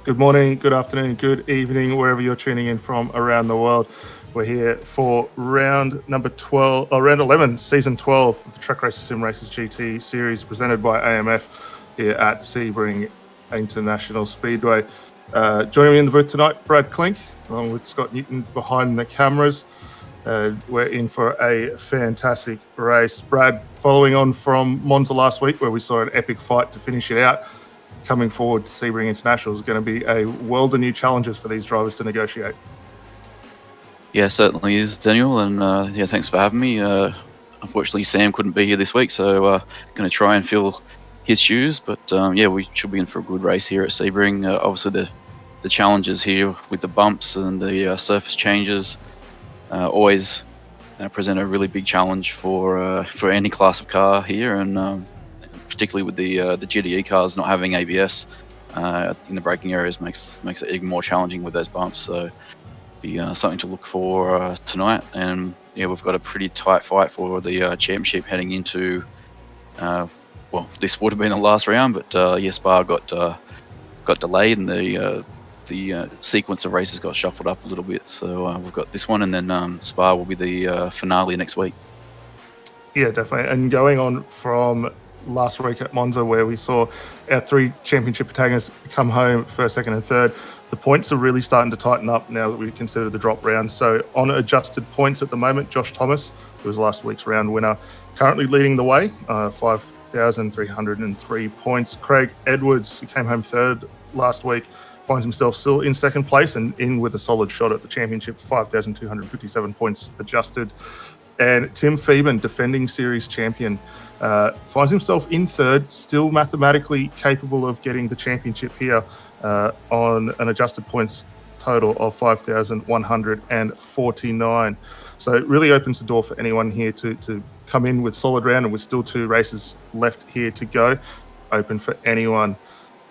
Good morning, good afternoon, good evening, wherever you're tuning in from around the world. We're here for round number 12, or round 11, season 12 of the Truck Racer Sim Racers GT series presented by AMF here at Sebring International Speedway. Joining me in the booth tonight, Brad Klink, along with Scott Newton behind the cameras. We're in for a fantastic race. Brad, following on from Monza last week, where we saw an epic fight to finish it out, coming forward to Sebring International is going to be a world of new challenges for these drivers to negotiate. Yeah, certainly is, Daniel, and thanks for having me. Unfortunately, Sam couldn't be here this week, so going to try and fill his shoes. But we should be in for a good race here at Sebring. Obviously, the challenges here with the bumps and the surface changes always present a really big challenge for any class of car here, and particularly with the GDE cars not having ABS in the braking areas makes it even more challenging with those bumps. So be something to look for tonight. And yeah, we've got a pretty tight fight for the championship heading into. This would have been the last round, but Spa got delayed, and the sequence of races got shuffled up a little bit. So we've got this one, and then Spa will be the finale next week. Yeah, definitely. And going on from last week at Monza, where we saw our three championship protagonists come home first, second, and third, the points are really starting to tighten up now that we consider the drop round. So on adjusted points at the moment, Josh Thomas, who was last week's round winner, currently leading the way, 5,303 points. Craig Edwards, who came home third last week, finds himself still in second place and in with a solid shot at the championship, 5,257 points adjusted. And Tim Phoeben, defending series champion, finds himself in third, still mathematically capable of getting the championship here on an adjusted points total of 5,149. So it really opens the door for anyone here to come in with solid round, and with still two races left here to go, open for anyone.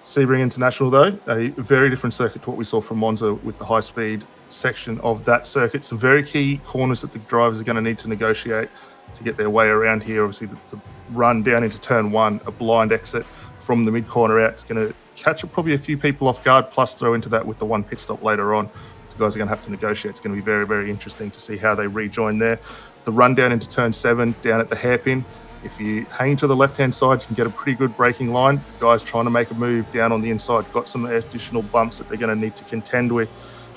Sebring International, though, a very different circuit to what we saw from Monza with the high-speed section of that circuit. Some very key corners that the drivers are going to need to negotiate to get their way around here. Obviously, the run down into turn one, a blind exit from the mid-corner out, is going to catch probably a few people off guard, plus throw into that with the one pit stop later on. The guys are going to have to negotiate. It's going to be very, very interesting to see how they rejoin there. The run down into turn seven, down at the hairpin. If you hang to the left-hand side, you can get a pretty good braking line. The guys trying to make a move down on the inside, got some additional bumps that they're going to need to contend with.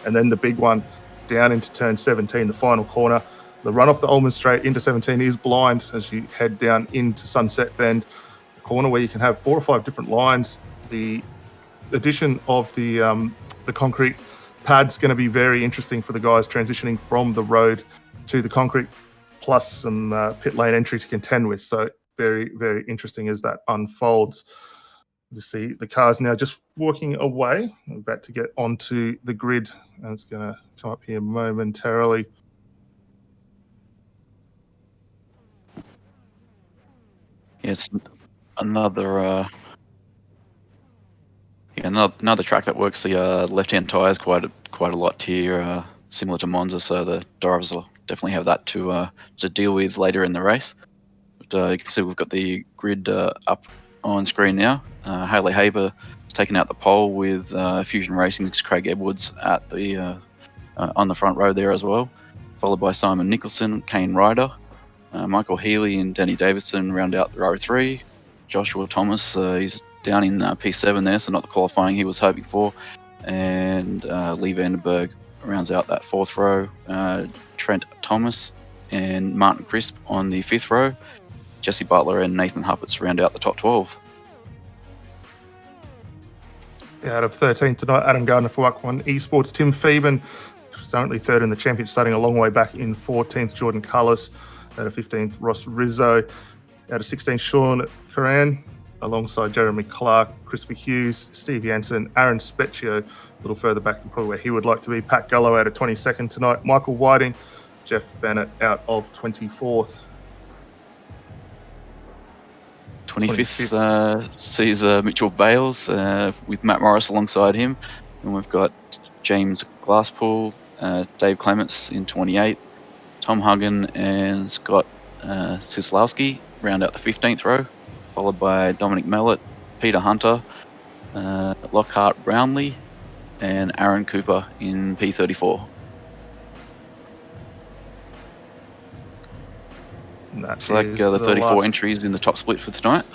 And then the big one down into turn 17, the final corner. The run off the Ullman Straight into 17 is blind as you head down into Sunset Bend, a corner where you can have 4 or 5 different lines. The addition of the concrete pad's going to be very interesting for the guys transitioning from the road to the concrete, plus some pit lane entry to contend with. So very, very interesting as that unfolds. You see the cars now just walking away. I'm about to get onto the grid, and it's going to come up here momentarily. It's another track that works the left-hand tires quite a lot here, similar to Monza. So the drivers will definitely have that to deal with later in the race. But you can see we've got the grid up on screen now. Haley Haber has taken out the pole with Fusion Racing's Craig Edwards at the on the front row there as well, followed by Simon Nicholson, Kane Ryder, Michael Healy and Danny Davidson round out the row 3. Joshua Thomas, he's down in P7 there, so not the qualifying he was hoping for. And Lee Vandenberg rounds out that 4th row. Trent Thomas and Martin Crisp on the 5th row. Jesse Butler and Nathan Huppets round out the top 12. Out of 13 tonight, Adam Gardner for WAC 1 Esports. Tim Phoeben, currently 3rd in the championship, starting a long way back in 14th. Jordan Cullis. Out of 15th, Ross Rizzo. Out of 16th, Sean Curran, alongside Jeremy Clark, Christopher Hughes, Steve Jansen, Aaron Specchio, a little further back than probably where he would like to be. Pat Gallo out of 22nd tonight. Michael Whiting, Jeff Bennett out of 24th. 25th sees Mitchell Bales with Matt Morris alongside him. And we've got James Glasspool, Dave Clements in 28th, Tom Huggan and Scott Sislowski round out the 15th row, followed by Dominic Mellett, Peter Hunter, Lockhart Brownlee, and Aaron Cooper in P34. It's like the 34 entries in the top split for tonight.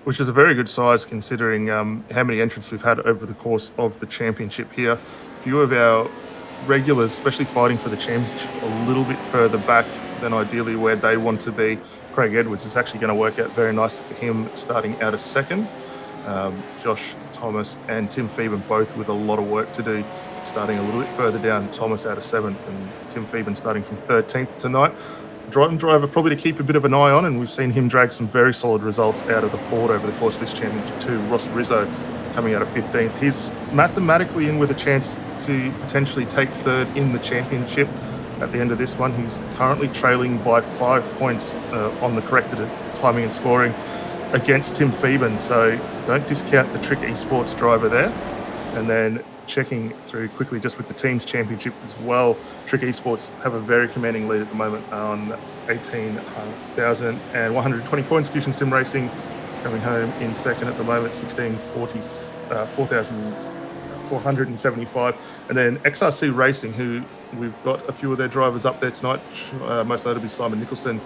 Which is a very good size considering how many entrants we've had over the course of the championship here. A few of our regulars, especially fighting for the championship, a little bit further back than ideally where they want to be. Craig Edwards is actually going to work out very nicely for him, starting out of second. Josh Thomas and Tim Phoeben both with a lot of work to do, starting a little bit further down. Thomas out of 7th and Tim Phoeben starting from 13th tonight. Driver probably to keep a bit of an eye on, and we've seen him drag some very solid results out of the Ford over the course of this championship too. Ross Rizzo coming out of 15th. He's mathematically in with a chance to potentially take 3rd in the championship at the end of this one. He's currently trailing by 5 points on the corrected timing and scoring against Tim Phoeben, so don't discount the Trak Esports driver there. And then checking through quickly just with the teams championship as well, Trak Esports have a very commanding lead at the moment on 18,120 points. Fusion Sim Racing coming home in second at the moment, 4,475. And then XRC Racing, who we've got a few of their drivers up there tonight, most notably Simon Nicholson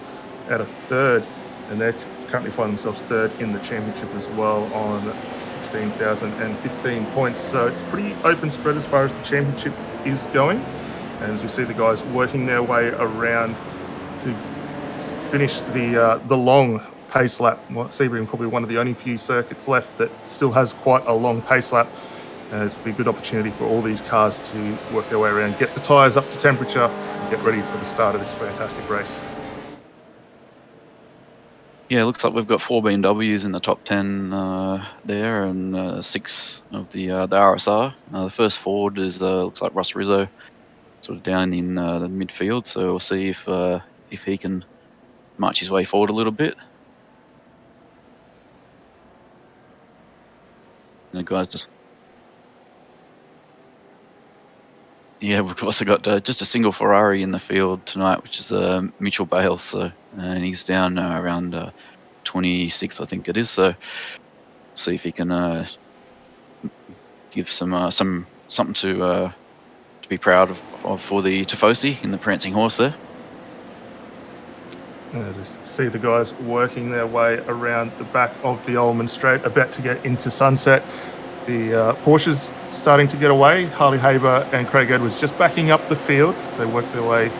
out of 3rd, and they're currently find themselves 3rd in the championship as well on 16,015 points. So it's pretty open spread as far as the championship is going. And as we see the guys working their way around to finish the long pace lap. Sebring probably one of the only few circuits left that still has quite a long pace lap. It'll be a good opportunity for all these cars to work their way around, get the tyres up to temperature, and get ready for the start of this fantastic race. Yeah, it looks like we've got 4 BMWs in the top 10 there, and 6 of the RSR. The first Ford is looks like Ross Rizzo, sort of down in the midfield. So we'll see if he can march his way forward a little bit. And the guys just, yeah, we've also got just a single Ferrari in the field tonight, which is Mitchell Bales. So and he's down around 26th, I think it is. So see if he can give something to be proud of for the Tifosi in the prancing horse there. Just see the guys working their way around the back of the Ullman Straight, about to get into Sunset. The Porsches starting to get away. Harley Haber and Craig Edwards just backing up the field as they work their way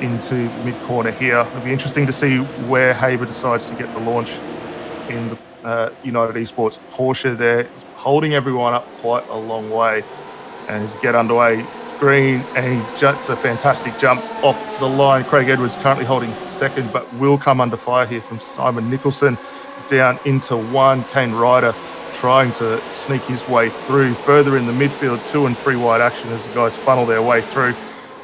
into mid-corner here. It'll be interesting to see where Haber decides to get the launch in the United Esports Porsche there. It's holding everyone up quite a long way. And as you get underway, it's green, and he jumps a fantastic jump off the line. Craig Edwards currently holding 2nd, but will come under fire here from Simon Nicholson down into 1. Kane Ryder trying to sneak his way through further in the midfield, 2 and 3 wide action as the guys funnel their way through.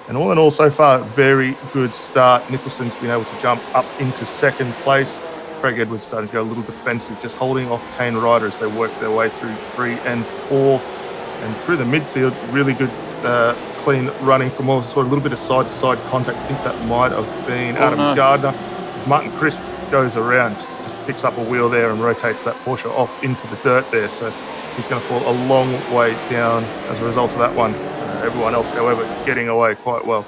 And all in all, so far, very good start. Nicholson's been able to jump up into 2nd place. Craig Edwards starting to go a little defensive, just holding off Kane Ryder as they work their way through 3 and 4. And through the midfield, really good clean running from all, sort of a little bit of side-to-side contact. I think that might have been Adam Gardner. Martin Crisp goes around, just picks up a wheel there and rotates that Porsche off into the dirt there. So he's going to fall a long way down as a result of that one. Everyone else, however, getting away quite well.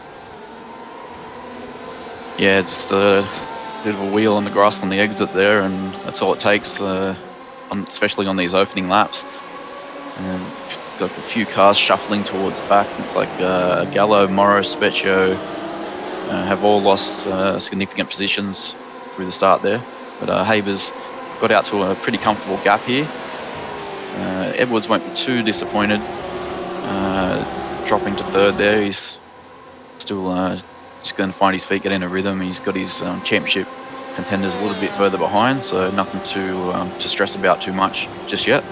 Yeah, just a bit of a wheel on the grass on the exit there, and that's all it takes, especially on these opening laps. And got a few cars shuffling towards the back. It's like Gallo, Morrow, Specchio have all lost significant positions through the start there. But Haber's got out to a pretty comfortable gap here. Edwards won't be too disappointed dropping to 3rd there. He's still just going to find his feet, get in a rhythm. He's got his championship contenders a little bit further behind, so nothing to stress about too much just yet.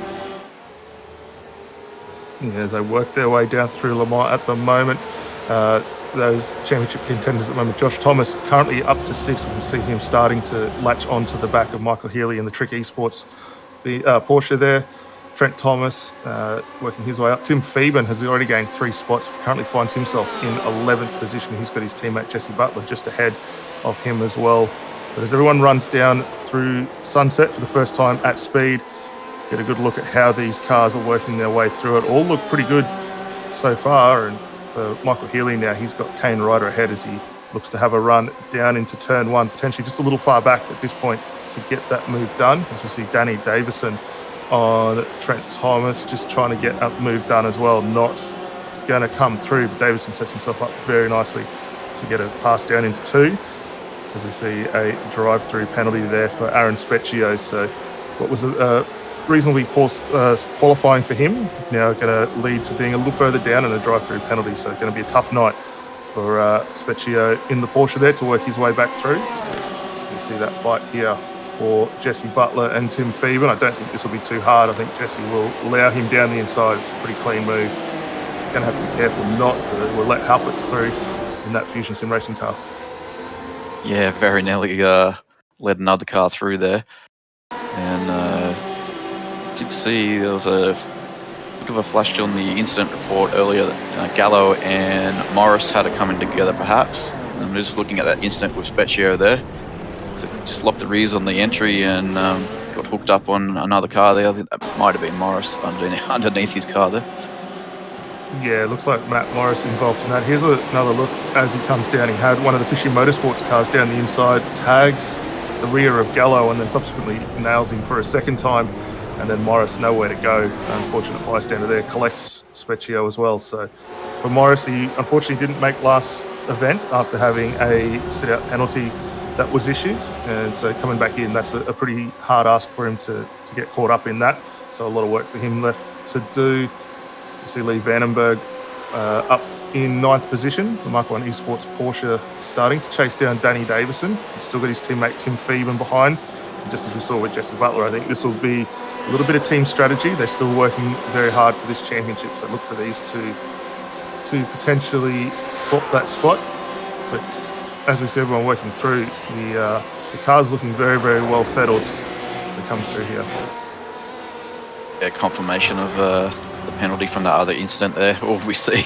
As they work their way down through Le Mans at the moment, those championship contenders at the moment, Josh Thomas currently up to 6th. We can see him starting to latch onto the back of Michael Healy in the Trak Esports Porsche there. Trent Thomas working his way up. Tim Phoeben has already gained 3 spots, currently finds himself in 11th position. He's got his teammate Jesse Butler just ahead of him as well. But as everyone runs down through Sunset for the first time at speed, get a good look at how these cars are working their way through it. All look pretty good so far, and for Michael Healy now, he's got Kane Ryder ahead as he looks to have a run down into turn one, potentially just a little far back at this point to get that move done. As we see Danny Davison on Trent Thomas just trying to get that move done as well. Not going to come through, but Davison sets himself up very nicely to get a pass down into two, as we see a drive-through penalty there for Aaron Specchio. So what was a reasonably poor qualifying for him, now going to lead to being a little further down and a drive-through penalty. So going to be a tough night for Specchio in the Porsche there to work his way back through. You see that fight here for Jesse Butler and Tim Phoeben. I don't think this will be too hard. I think Jesse will allow him down the inside. It's a pretty clean move. Going to have to be careful not to let Halperts through in that Fusion Sim Racing car. Yeah, very nearly led another car through there. And did see there was a bit of a flash on the incident report earlier that Gallo and Morris had it coming together perhaps. I'm just looking at that incident with Specchio there. So just locked the rears on the entry and got hooked up on another car there. I think that might have been Morris underneath his car there. Yeah, it looks like Matt Morris involved in that. Here's another look as he comes down. He had one of the Fishing Motorsports cars down the inside, tags the rear of Gallo, and then subsequently nails him for a second time. And then Morris nowhere to go. Unfortunate bystander there collects Specchio as well. So for Morris, he unfortunately didn't make last event after having a sit-out penalty that was issued. And so coming back in, that's a pretty hard ask for him to get caught up in that. So a lot of work for him left to do. You see Lee Vandenberg up in 9th position. The Mark 1 Esports Porsche starting to chase down Danny Davison. He's still got his teammate Tim Phoeben behind. And just as we saw with Jesse Butler, I think this will be a little bit of team strategy. They're still working very hard for this championship, so look for these two to potentially swap that spot. But as we said, everyone working through, the car's looking very, very well settled to come through here. Yeah, confirmation of the penalty from that other incident there. Or we see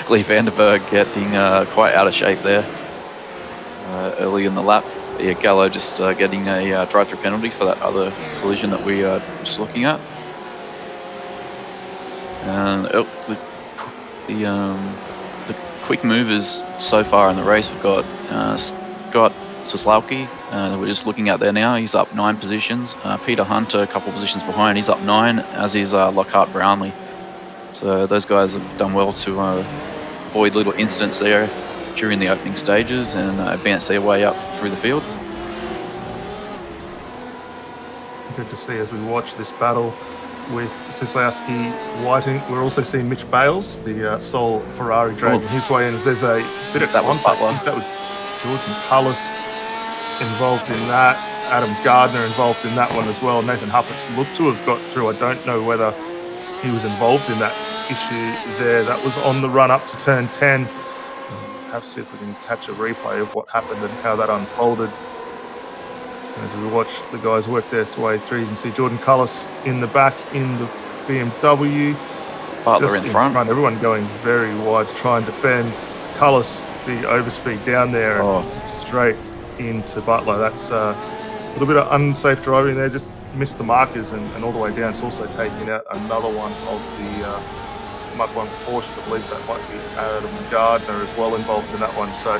Lee Vandenberg getting quite out of shape there early in the lap. Yeah, Gallo just getting a drive-through penalty for that other collision that we are just looking at. And the quick movers so far in the race, we've got Scott Soslowski that we're just looking at there now. He's up 9 positions. Peter Hunter a couple positions behind. He's up 9, as is Lockhart Brownlee. So those guys have done well to avoid little incidents there during the opening stages and advance their way up through the field. Good to see as we watch this battle with Soslowski, Whiting. We're also seeing Mitch Bales, the sole Ferrari dragging his way in. As there's a bit of contact. I think that was Jordan Cullis involved in that. Adam Gardner involved in that one as well. Nathan Huppets looked to have got through. I don't know whether he was involved in that issue there. That was on the run up to turn 10. Have to see if we can catch a replay of what happened and how that unfolded. As we watch the guys work their way through, you can see Jordan Cullis in the back in the BMW. Butler in front. Everyone going very wide to try and defend. Cullis, the overspeed down there and straight into Butler. That's a little bit of unsafe driving there. Just missed the markers and all the way down. It's also taking out another one of the Mark 1 Porsches. I believe that might be Adam Gardner as well involved in that one. So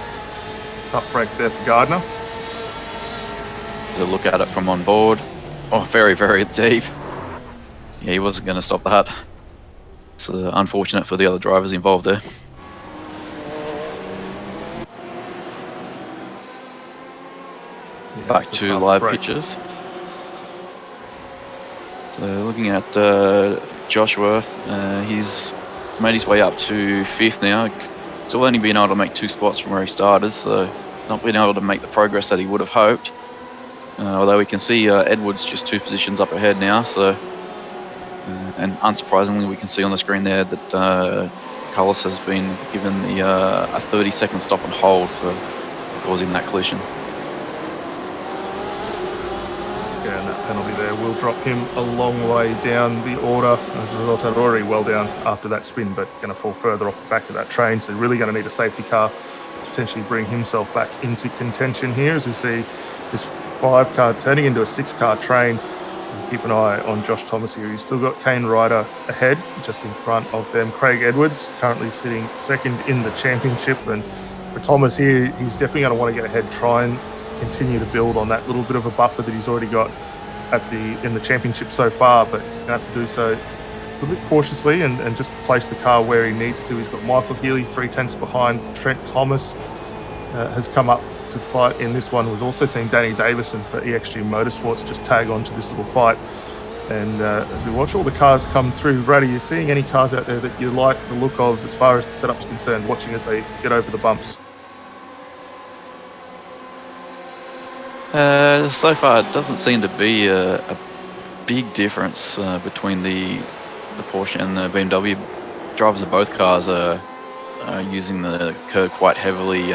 tough break there for Gardner. A look at it from on board. Oh, very, very deep. Yeah, he wasn't going to stop that. It's unfortunate for the other drivers involved there. Yeah, back to live pictures. So looking at Joshua, he's made his way up to 5th now. Still only been able to make 2 spots from where he started, so not been able to make the progress that he would have hoped. Although we can see Edwards just 2 positions up ahead now, so and unsurprisingly we can see on the screen there that Cullis has been given a 30-second stop and hold for causing that collision. Yeah, and that penalty there will drop him a long way down the order. As a result, already well down after that spin, but going to fall further off the back of that train, so really going to need a safety car to potentially bring himself back into contention here, as we see this 5 car turning into a 6 car train And keep an eye on Josh Thomas here. He's still got Kane Ryder ahead, just in front of them. Craig Edwards currently sitting second in the championship. And for Thomas here, he's definitely going to want to get ahead, try and continue to build on that little bit of a buffer that he's already got in the championship so far, but he's going to have to do so a little bit cautiously and just place the car where he needs to. He's got Michael Healy 3/10 behind. Trent Thomas has come up to fight in this one. We've also seen Danny Davison for EXG Motorsports just tag on to this little fight. And as we watch all the cars come through, Brad, are you seeing any cars out there that you like the look of as far as the setup's concerned, watching as they get over the bumps? So far, it doesn't seem to be a big difference between the Porsche and the BMW. Drivers of both cars are using the curb quite heavily,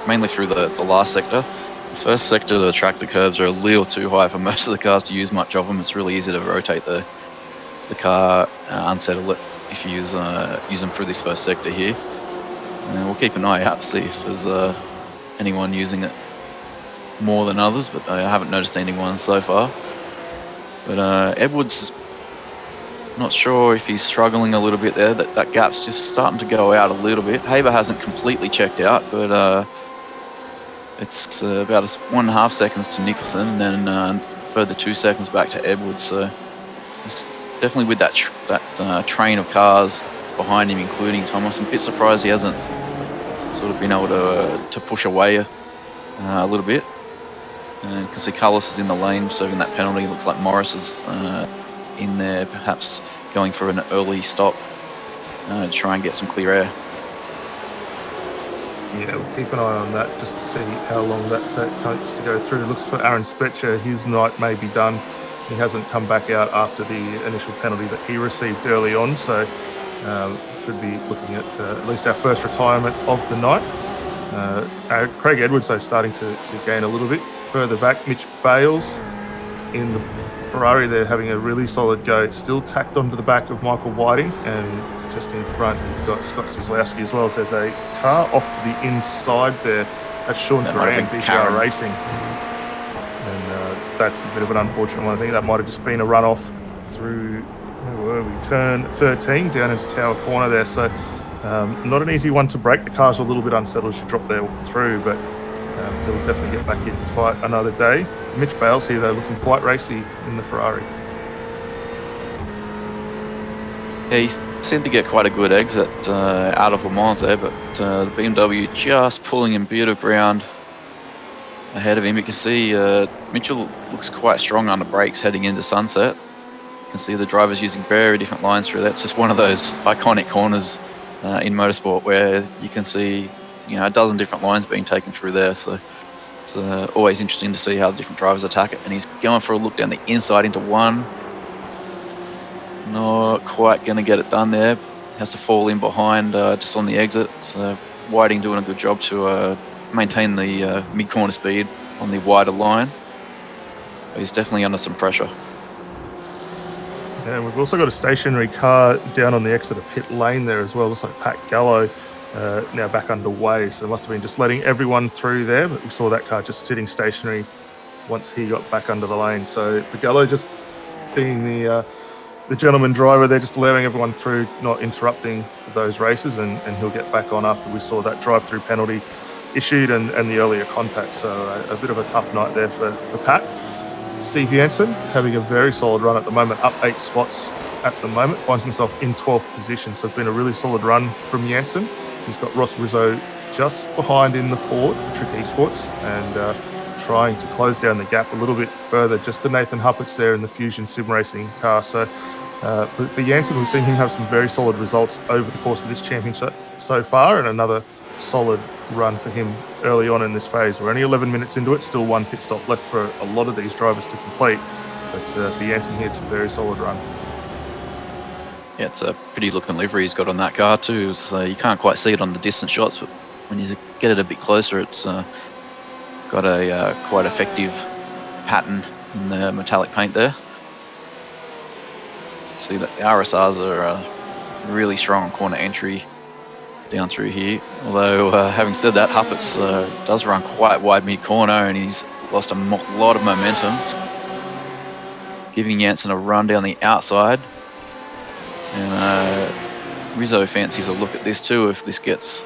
mainly through the last sector. The first sector of the track, the curbs are a little too high for most of the cars to use much of them. It's really easy to rotate the car, unsettle it if you use them through this first sector here. And we'll keep an eye out to see if there's anyone using it more than others, but I haven't noticed anyone so far. But Edwards, not sure if he's struggling a little bit there. That gap's just starting to go out a little bit. Haber hasn't completely checked out, but it's about 1.5 seconds to Nicholson, and then further 2 seconds back to Edwards. So it's definitely with that train of cars behind him, including Thomas. I'm a bit surprised he hasn't sort of been able to push away a little bit. You can see Carlos is in the lane serving that penalty. Looks like Morris is in there, perhaps going for an early stop to try and get some clear air. Yeah, we'll keep an eye on that just to see how long that takes to go through. It looks for Aaron Spetcher, his night may be done. He hasn't come back out after the initial penalty that he received early on, so should be looking at least our first retirement of the night. Craig Edwards, though, starting to gain a little bit. Further back, Mitch Bales in the Ferrari. They're having a really solid go. Still tacked onto the back of Michael Whiting, and just in front we've got Scott Sislowski as well. So there's a car off to the inside there. That's Sean Duran, iRacing. And that's a bit of an unfortunate one. I think that might have just been a runoff through, where were we? Turn 13 down into Tower Corner there. So not an easy one to break. The cars are a little bit unsettled as you drop there through, but he'll definitely get back in to fight another day. Mitch Bales here, though, looking quite racy in the Ferrari. Yeah, he seemed to get quite a good exit out of Le Mans there, but the BMW just pulling him bit of ground ahead of him. You can see Mitchell looks quite strong on the brakes heading into Sunset. You can see the drivers using very different lines through that. It's just one of those iconic corners in motorsport where you can see a dozen different lines being taken through there. So it's always interesting to see how the different drivers attack it. And he's going for a look down the inside into one. Not quite going to get it done there. Has to fall in behind just on the exit. So Whiting doing a good job to maintain the mid-corner speed on the wider line. But he's definitely under some pressure. And we've also got a stationary car down on the exit of pit lane there as well. Looks like Pat Gallo now back underway. So it must have been just letting everyone through there. But we saw that car just sitting stationary once he got back under the lane. So for Gallo just being the gentleman driver, they're just allowing everyone through, not interrupting those races, and he'll get back on after we saw that drive-through penalty issued and the earlier contact. So a bit of a tough night there for Pat. Steve Jansen having a very solid run at the moment, up 8 spots at the moment, finds himself in 12th position. So it's been a really solid run from Jansen. He's got Ross Rizzo just behind in the Ford for Trick Esports, and trying to close down the gap a little bit further just to Nathan Huppert's there in the Fusion Sim Racing car. So for Jansen, we've seen him have some very solid results over the course of this championship so far, and another solid run for him early on in this phase. We're only 11 minutes into it, still one pit stop left for a lot of these drivers to complete. But for Jansen here, it's a very solid run. Yeah, it's a pretty looking livery he's got on that car too. So you can't quite see it on the distant shots, but when you get it a bit closer, it's got a quite effective pattern in the metallic paint there. See that the RSRs are really strong on corner entry down through here. Although having said that, Huppert's does run quite wide mid corner, and he's lost a lot of momentum. giving Janssen a run down the outside. And Rizzo fancies a look at this too if this gets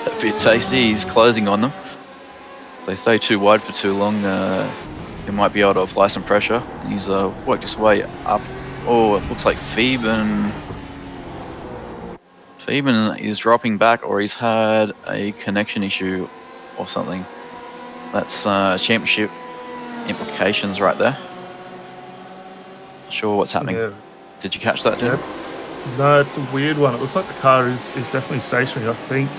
a bit tasty. He's closing on them. If they stay too wide for too long, he might be able to apply some pressure. And he's worked his way up. Oh, it looks like Phoeben is dropping back, or he's had a connection issue or something. That's championship implications right there. Not sure what's happening. Yeah. Did you catch that, Tim? No, it's a weird one. It looks like the car is definitely stationary. I think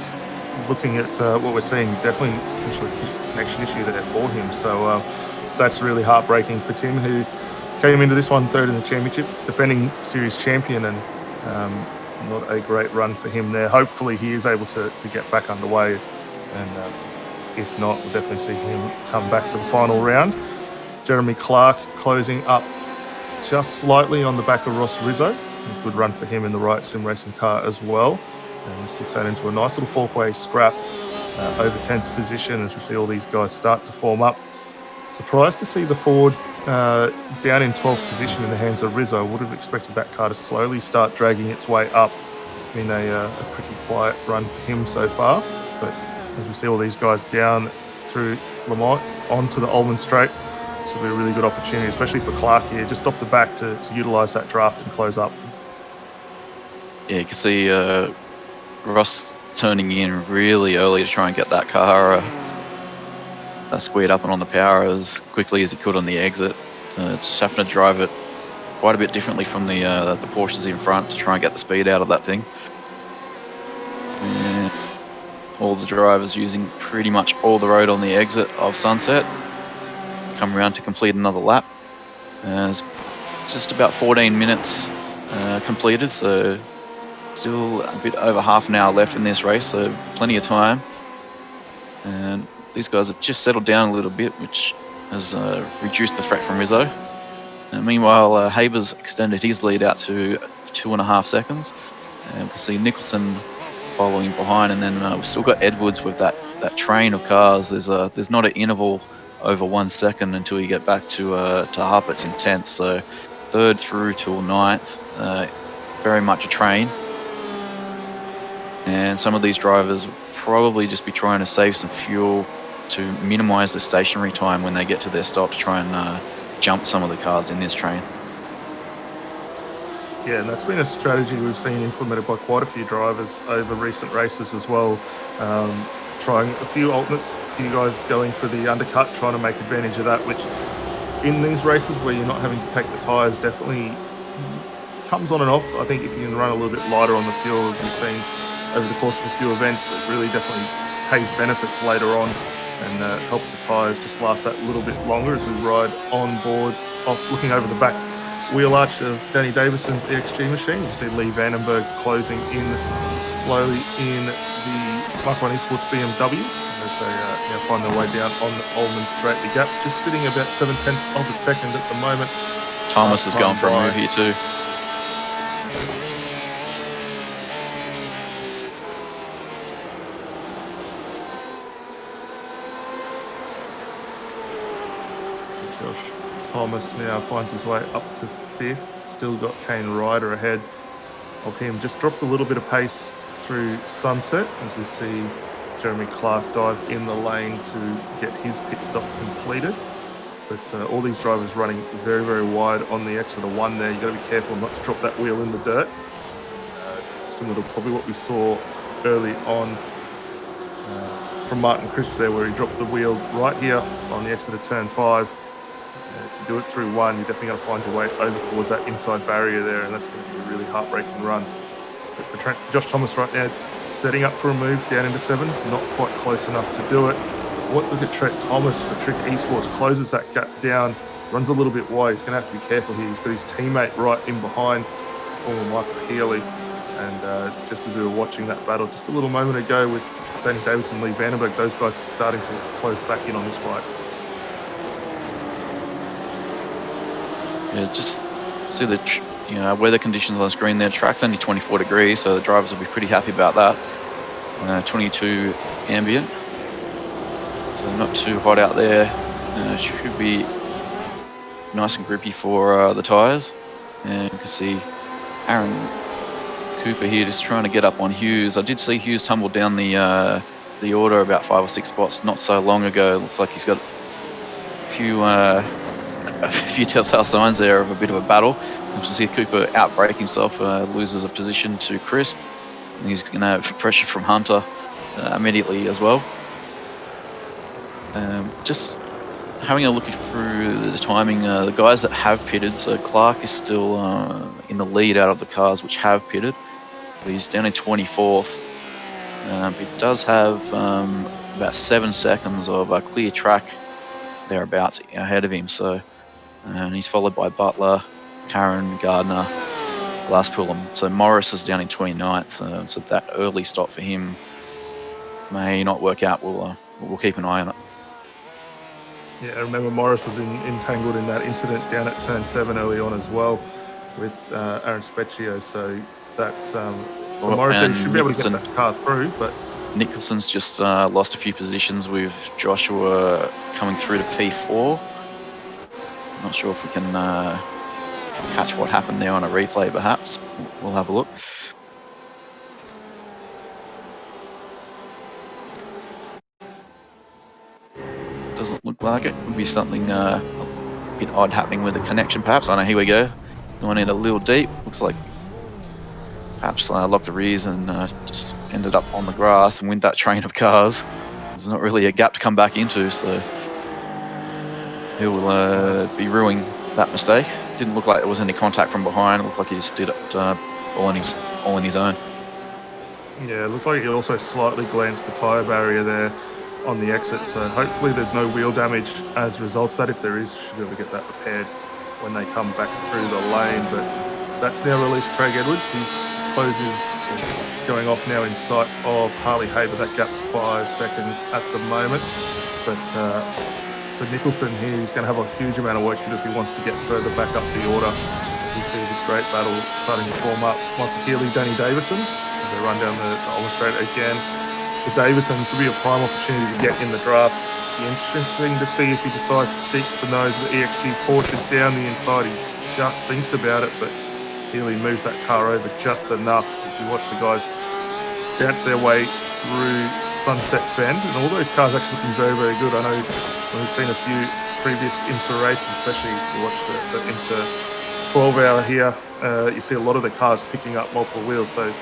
looking at what we're seeing, definitely potentially a connection issue there for him. So that's really heartbreaking for Tim, who came into this one third in the championship, defending series champion, and not a great run for him there. Hopefully he is able to get back underway, and if not, we'll definitely see him come back for the final round. Jeremy Clark closing up just slightly on the back of Ross Rizzo. A good run for him in the right sim racing car as well. And this will turn into a nice little four-way scrap over 10th position as we see all these guys start to form up. Surprised to see the Ford down in 12th position in the hands of Rizzo. Would have expected that car to slowly start dragging its way up. It's been a pretty quiet run for him so far. But as we see all these guys down through Lamont onto the Ullman Straight, this will be a really good opportunity, especially for Clark here, just off the back to utilise that draft and close up. Yeah, you can see Ross turning in really early to try and get that car squared up and on the power as quickly as he could on the exit. Just having to drive it quite a bit differently from the Porsches in front to try and get the speed out of that thing. And all the drivers using pretty much all the road on the exit of Sunset. Come around to complete another lap. It's just about 14 minutes completed, so still a bit over half an hour left in this race, so plenty of time. And these guys have just settled down a little bit, which has reduced the threat from Rizzo. And meanwhile, Haber's extended his lead out to 2.5 seconds. And we see Nicholson following behind, and then we've still got Edwards with that train of cars. There's not an interval over 1 second until you get back to Harpert's in 10th, so 3rd through till 9th, very much a train. And some of these drivers will probably just be trying to save some fuel to minimise the stationary time when they get to their stop to try and jump some of the cars in this train. Yeah, and that's been a strategy we've seen implemented by quite a few drivers over recent races as well. Trying a few alternates, a few guys going for the undercut, trying to make advantage of that, which in these races where you're not having to take the tyres definitely comes on and off. I think if you can run a little bit lighter on the fuel, as we've seen over the course of a few events, it really definitely pays benefits later on and helps the tyres just last that little bit longer as we ride on board, looking over the back wheel arch of Danny Davison's EXG machine. You see Lee Vandenberg closing in slowly in the Mark 1 Esports BMW as they find their way down on the Ullman Straight. The gap just sitting about 0.7 of a second at the moment. Thomas is going for a move here too. Josh Thomas now finds his way up to 5th. Still got Kane Ryder ahead of him. Just dropped a little bit of pace through Sunset as we see Jeremy Clark dive in the lane to get his pit stop completed. But all these drivers running very, very wide on the exit of 1 there. You've got to be careful not to drop that wheel in the dirt. Similar to probably what we saw early on from Martin Crisp there, where he dropped the wheel right here on the exit of turn 5. If you do it through 1, you're definitely going to find your way over towards that inside barrier there, and that's going to be a really heartbreaking run. But for Josh Thomas right now, setting up for a move down into 7, not quite close enough to do it. Look at Trent Thomas for Trick Esports, closes that gap down, runs a little bit wide. He's going to have to be careful here. He's got his teammate right in behind, former Michael Healy. And just as we were watching that battle just a little moment ago with Danny Davis and Lee Vandenberg, those guys are starting to close back in on this fight. Yeah, just see the weather conditions on screen there. Track's only 24 degrees, so the drivers will be pretty happy about that. 22 ambient, so not too hot out there. Should be nice and grippy for the tyres. And you can see Aaron Cooper here just trying to get up on Hughes. I did see Hughes tumble down the order about 5 or 6 spots not so long ago. Looks like he's got a few telltale signs there of a bit of a battle. You can see Cooper outbrake himself, loses a position to Crisp, and he's going to have pressure from Hunter immediately as well. Just having a look through the timing, the guys that have pitted, so Clark is still in the lead out of the cars which have pitted. He's down in 24th. He does have about 7 seconds of a clear track thereabouts ahead of him. So, and he's followed by Butler, Karen, Gardner, Glasspool. So Morris is down in 29th. So that early stop for him may not work out. We'll keep an eye on it. Yeah, I remember Morris was entangled in that incident down at turn 7 early on as well with Aaron Specchio. So that's for Morris, he should be able to get that car through. But Nicholson's just lost a few positions with Joshua coming through to P4. Not sure if we can catch what happened there on a replay, perhaps. We'll have a look. Doesn't look like it. Could be something a bit odd happening with the connection, perhaps. I know, here we go. Going in a little deep. Looks like perhaps locked the rears and just ended up on the grass and with that train of cars. There's not really a gap to come back into, so he'll be ruining that mistake. Didn't look like there was any contact from behind. It looked like he just did it all on his own. Yeah, it looked like he also slightly glanced the tyre barrier there on the exit, so hopefully there's no wheel damage as a result of that. If there is, should be able to get that repaired when they come back through the lane. But that's now released Craig Edwards. His close is going off now in sight of Harley Haber. That gap 5 seconds at the moment. But for Nicholson here, he's going to have a huge amount of work to do if he wants to get further back up the order. You see this great battle starting to form up. Michael Healy, Danny Davison, as they run down the Ulmer Straight again. For Davison, this will be a prime opportunity to get in the draft. Be interesting to see if he decides to stick the nose of the EXG Porsche down the inside. He just thinks about it, but Healy moves that car over just enough as we watch the guys bounce their way through Sunset Bend. And all those cars actually looking very, very good. I know we've seen a few previous IMSA races, especially if you watch the IMSA 12-hour here. You see a lot of the cars picking up multiple wheels. So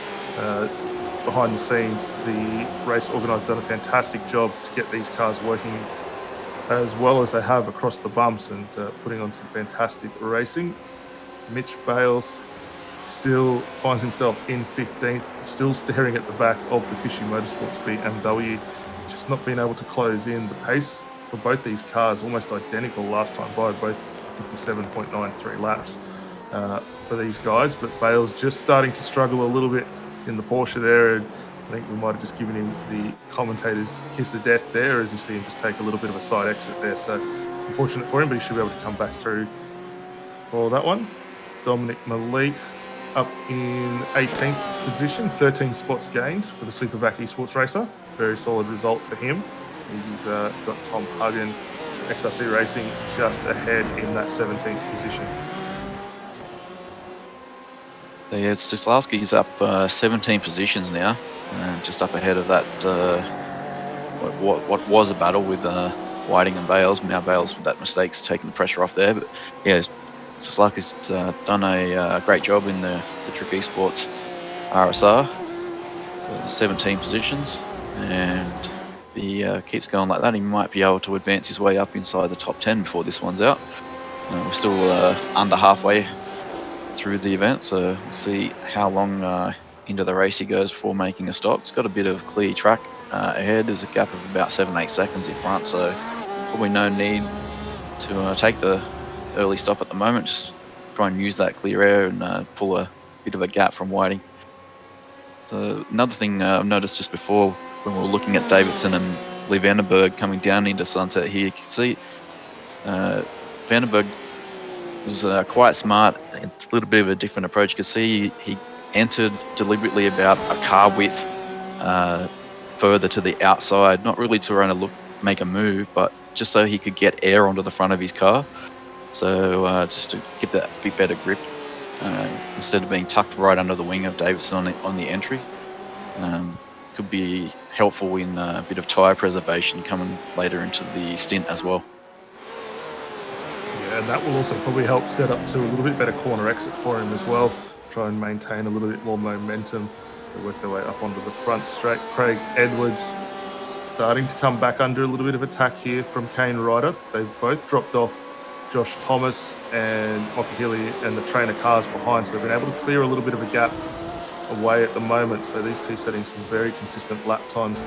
behind the scenes, the race organisers done a fantastic job to get these cars working as well as they have across the bumps and putting on some fantastic racing. Mitch Bales still finds himself in 15th, still staring at the back of the Fishy Motorsports BMW, just not being able to close in. The pace for both these cars almost identical last time by, both 57.93 laps for these guys, but Bales just starting to struggle a little bit in the Porsche there, and I think we might have just given him the commentator's kiss of death there, as you see him just take a little bit of a side exit there. So unfortunate for him, but he should be able to come back through for that one. Dominic Malete up in 18th position, 13 spots gained for the Supervac Esports Racer. Very solid result for him. He's got Tom Huggan, XRC Racing, just ahead in that 17th position. So yeah, Sislavsky's up 17 positions now, just up ahead of that what was a battle with Whiting and Bales. Now Bales with that mistake's taking the pressure off there, but yeah, Sislavsky's done a great job in the Trak Esports RSR. 17 positions, and if he keeps going like that, he might be able to advance his way up inside the top 10 before this one's out. We're still under halfway through the event, so we'll see how long into the race he goes before making a stop. It's got a bit of clear track ahead. There's a gap of about 7-8 seconds in front, so probably no need to take the early stop at the moment. Just try and use that clear air and pull a bit of a gap from Whiting. So another thing I've noticed just before when we were looking at Davidson and Lee Vandenberg coming down into Sunset here, you can see Vandenberg was quite smart. It's a little bit of a different approach. You can see he entered deliberately about a car width further to the outside, not really to make a move, but just so he could get air onto the front of his car. So just to get that bit better grip, instead of being tucked right under the wing of Davison on the entry, could be helpful in a bit of tyre preservation coming later into the stint as well. Yeah, and that will also probably help set up to a little bit better corner exit for him as well. Try and maintain a little bit more momentum. They work their way up onto the front straight. Craig Edwards starting to come back under a little bit of attack here from Kane Ryder. They've both dropped off Josh Thomas and Michael Healy and the trainer cars behind, so they've been able to clear a little bit of a gap away at the moment. So these two setting some very consistent lap times.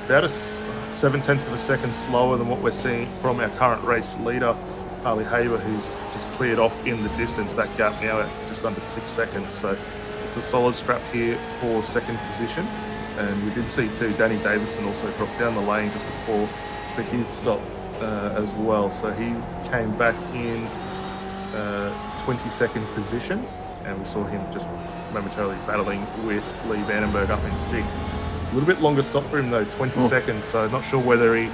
About a 7/10 of a second slower than what we're seeing from our current race leader, Harley Haber, who's just cleared off in the distance. That gap now at just under 6 seconds. So it's a solid scrap here for second position. And we did see too, Danny Davison also dropped down the lane just before for his stop as well. So he came back in 22nd position, and we saw him just momentarily battling with Lee Vandenberg up in 6th. A little bit longer stop for him though, 20 seconds, so not sure whether he...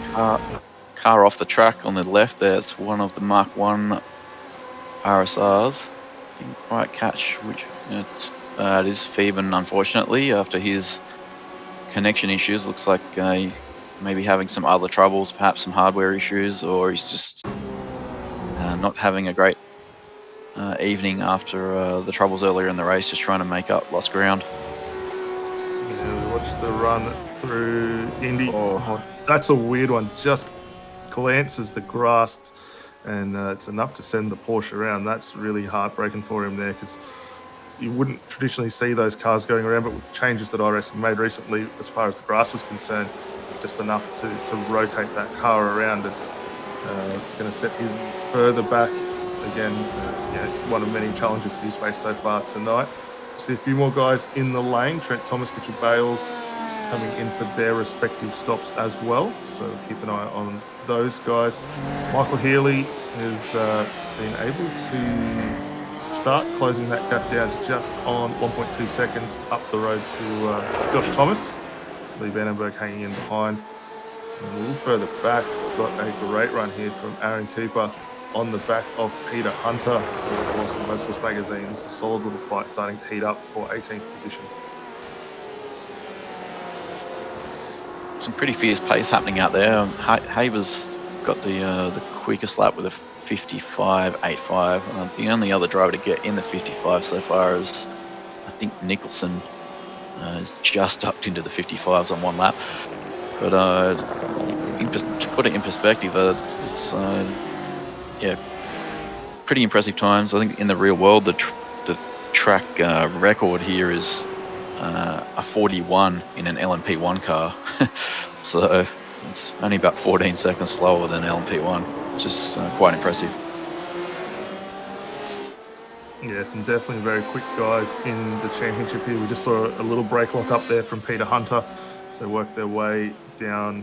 Car off the track on the left there, it's one of the Mark 1 RSRs. Didn't quite catch which... it is Phoeben, unfortunately, after his connection issues. Looks like maybe having some other troubles, perhaps some hardware issues, or he's just not having a great evening after the troubles earlier in the race, just trying to make up lost ground. Yeah, we watched the run through Indy. Oh, that's a weird one. Just glances the grass, and it's enough to send the Porsche around. That's really heartbreaking for him there, because you wouldn't traditionally see those cars going around, but with the changes that iRacing made recently as far as the grass was concerned, it's just enough to rotate that car around, and it's going to set him further back again. One of many challenges he's faced so far tonight. See a few more guys in the lane. Trent Thomas, Mitchell Bales coming in for their respective stops as well, so keep an eye on those guys. Michael Healy has been able to start closing that gap down. It's just on 1.2 seconds up the road to Josh Thomas. Lee Vandenberg hanging in behind. And a little further back, we've got a great run here from Aaron Cooper on the back of Peter Hunter for Boston Motorsports Magazine. It's a solid little fight starting to heat up for 18th position. Some pretty fierce pace happening out there. Haber's got the quickest lap with a 55.85. The only other driver to get in the 55 so far is, I think, Nicholson. Is just upped into the 55s on one lap. But to put it in perspective, it's pretty impressive times. I think in the real world, the track record here is a 41 in an LMP1 car. So it's only about 14 seconds slower than LMP1, which is quite impressive. Yeah, some definitely very quick guys in the championship here. We just saw a little brake lock up there from Peter Hunter. So work their way down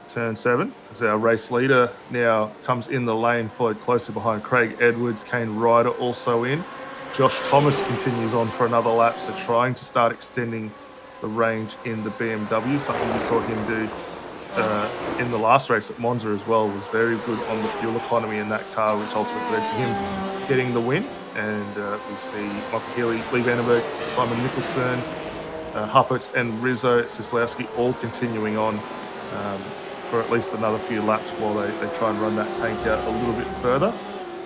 turn 7 as our race leader now comes in the lane, followed closely behind Craig Edwards. Kane Ryder also in. Josh Thomas continues on for another lap, so trying to start extending the range in the BMW, something we saw him do in the last race at Monza as well. Was very good on the fuel economy in that car, which ultimately led to him getting the win. And we see Michael Healy, Lee Vandenberg, Simon Nicholson, Huppert and Rizzo Sislowski all continuing on for at least another few laps while they try and run that tank out a little bit further.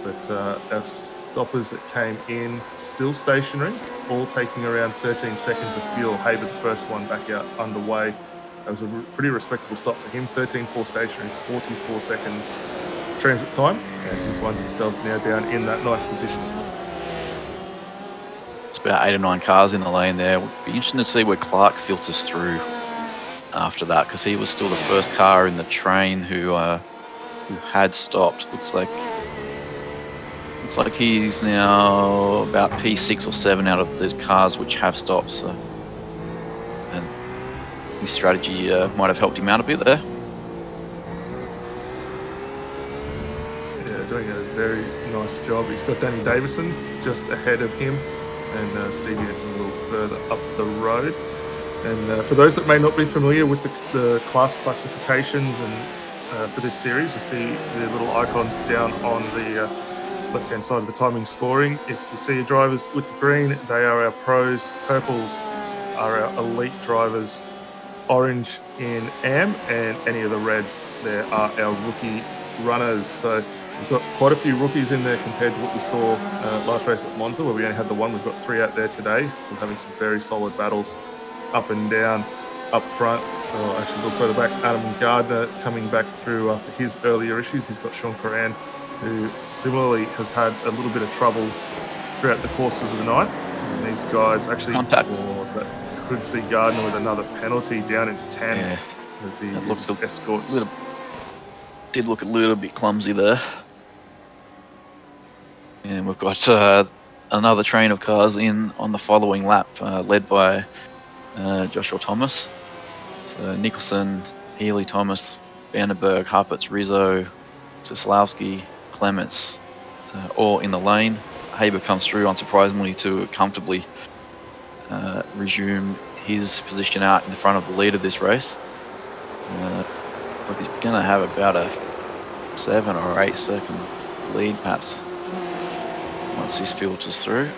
But our stoppers that came in still stationary, all taking around 13 seconds of fuel. Haber, the first one, back out underway. That was a pretty respectable stop for him. 13.4 stationary, 44 seconds transit time, and he finds himself now down in that 9th position. It's about 8 or 9 cars in the lane there. Would be interesting to see where Clark filters through after that, because he was still the first car in the train who had stopped. Looks like he's now about P6 or 7 out of the cars which have stopped. So, and his strategy might have helped him out a bit there. Yeah, doing a very nice job. He's got Danny Davison just ahead of him, and Steve Jensen a little further up the road. And for those that may not be familiar with the class classifications and for this series. You see the little icons down on the left-hand side of the timing scoring. If you see your drivers with the green, they are our pros. Purples are our elite drivers. Orange in AM, and any of the reds there are our rookie runners. So we've got quite a few rookies in there compared to what we saw last race at Monza, where we only had the one. We've got 3 out there today, still having some very solid battles up and down, up front. Actually, a little further back, Adam Gardner coming back through after his earlier issues. He's got Sean Coran, who similarly has had a little bit of trouble throughout the course of the night. And these guys actually could see Gardner with another penalty down into 10. Yeah, as he escorts. Did look a little bit clumsy there. And we've got another train of cars in on the following lap, led by Joshua Thomas. So Nicholson, Healy, Thomas, Vandenberg, Harpitz, Rizzo, Soslowski, Clements, all in the lane. Haber comes through, unsurprisingly, to comfortably resume his position out in the front of the lead of this race. But he's going to have about a 7 or 8 second lead, perhaps, once this filters through.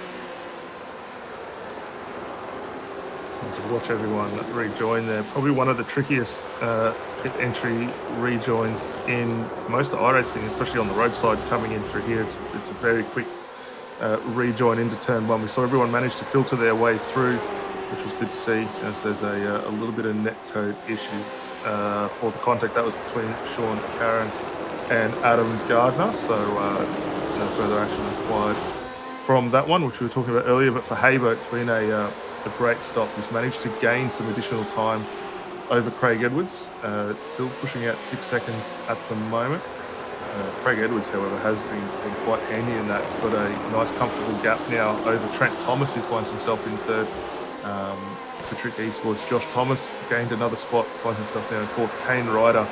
Watch everyone rejoin there. Probably one of the trickiest pit entry rejoins in most of iRacing, especially on the roadside coming in through here. It's a very quick rejoin into turn 1. We saw everyone manage to filter their way through, which was good to see, as there's a little bit of netcode issues for the contact. That was between Sean Caron and Adam Gardner, so no further action required from that one, which we were talking about earlier. But for Haber, it's been a great stop. He's managed to gain some additional time over Craig Edwards, still pushing out 6 seconds at the moment. Craig Edwards, however, has been quite handy in that. He's got a nice comfortable gap now over Trent Thomas, who finds himself in third. For Trick Esports, Josh Thomas gained another spot, finds himself now in fourth. Kane Ryder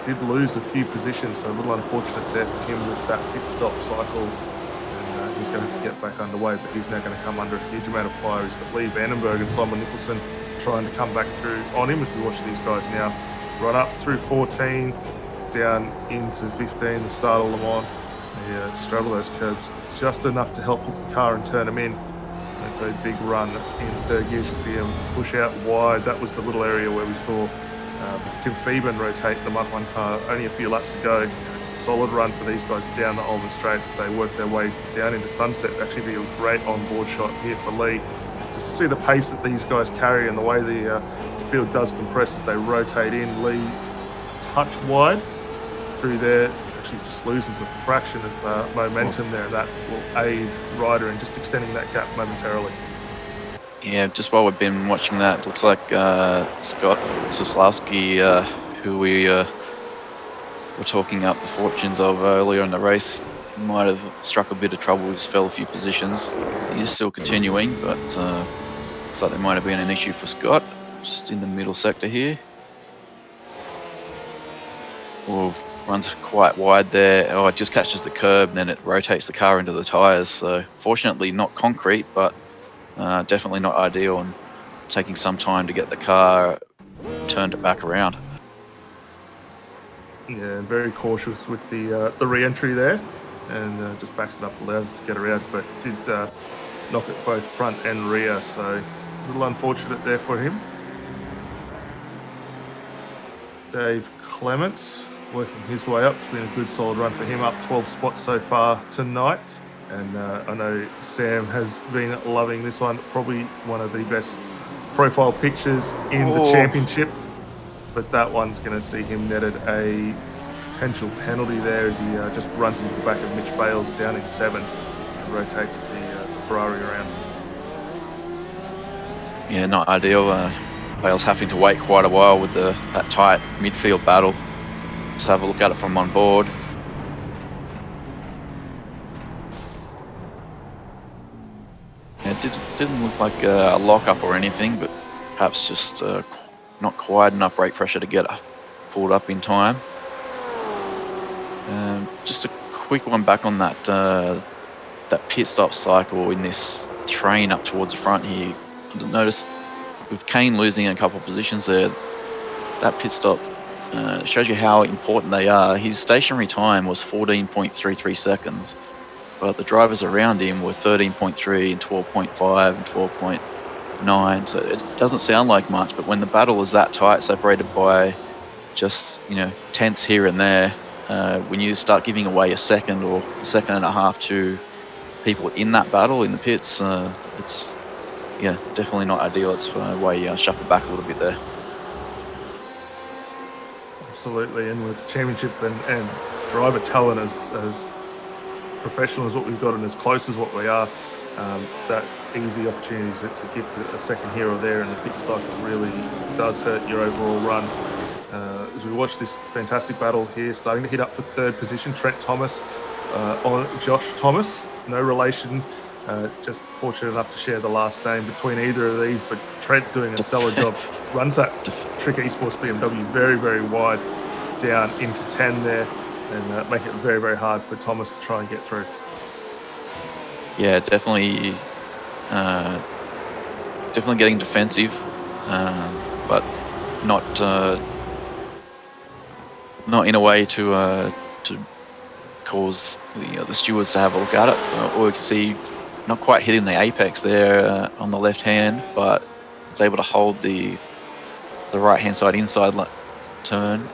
did lose a few positions, so a little unfortunate there for him with that pit stop cycle. And he's going to have to get back underway, but he's now going to come under a huge amount of fire. He's got Lee Vandenberg and Simon Nicholson trying to come back through on him, as we watch these guys now run up through 14, down into 15, the start of Le Mans. They straddle those curves just enough to help hook the car and turn them in. It's a big run in third gear. You see him push out wide. That was the little area where we saw Tim Phoeben rotate the Mach 1 car only a few laps ago. It's a solid run for these guys down the Ulmer Straight as they work their way down into Sunset. Actually be a great on-board shot here for Lee. Just to see the pace that these guys carry and the way the field does compress as they rotate in. Lee a touch wide through there. Actually just loses a fraction of momentum there. That will aid Ryder in just extending that gap momentarily. Yeah, just while we've been watching that, it looks like Scott Soslowski, who we were talking up the fortunes of earlier in the race, might have struck a bit of trouble. He's fell a few positions. He is still continuing, but looks like there might have been an issue for Scott, just in the middle sector here. Well, runs quite wide there. Oh, it just catches the curb, and then it rotates the car into the tyres. So fortunately not concrete, but definitely not ideal, and taking some time to get the car turned it back around. Yeah, very cautious with the re-entry there, and just backs it up, allows it to get around, but did knock it both front and rear, so a little unfortunate there for him. Dave Clements working his way up. It's been a good solid run for him, up 12 spots so far tonight. And I know Sam has been loving this one. Probably one of the best profile pictures in the championship. But that one's going to see him netted a potential penalty there as he just runs into the back of Mitch Bales down in 7 and rotates the Ferrari around. Yeah, not ideal. Bales having to wait quite a while with that tight midfield battle. Just have a look at it from on board. It didn't look like a lock-up or anything, but perhaps just not quite enough brake pressure to get pulled up in time. Just a quick one back on that pit stop cycle in this train up towards the front here. I noticed with Kane losing a couple of positions there, that pit stop shows you how important they are. His stationary time was 14.33 seconds, but the drivers around him were 13.3 and 12.5 and 12.9. So it doesn't sound like much, but when the battle is that tight, separated by just tenths here and there, when you start giving away a second or a second and a half to people in that battle in the pits, it's definitely not ideal. It's why you shuffle back a little bit there. Absolutely, and with championship and driver talent as professional as what we've got and as close as what we are, that easy opportunities to gift a second here or there in the pit stop really does hurt your overall run. As we watch this fantastic battle here, starting to hit up for third position, Trent Thomas on Josh Thomas. No relation, just fortunate enough to share the last name between either of these, but Trent doing a stellar job. Runs that Trak Esports BMW very, very wide down into 10 there, and make it very, very hard for Thomas to try and get through. Yeah, definitely getting defensive, but not in a way to cause the stewards to have a look at it. Or you can see not quite hitting the apex there on the left hand, but it's able to hold the right hand side inside turn,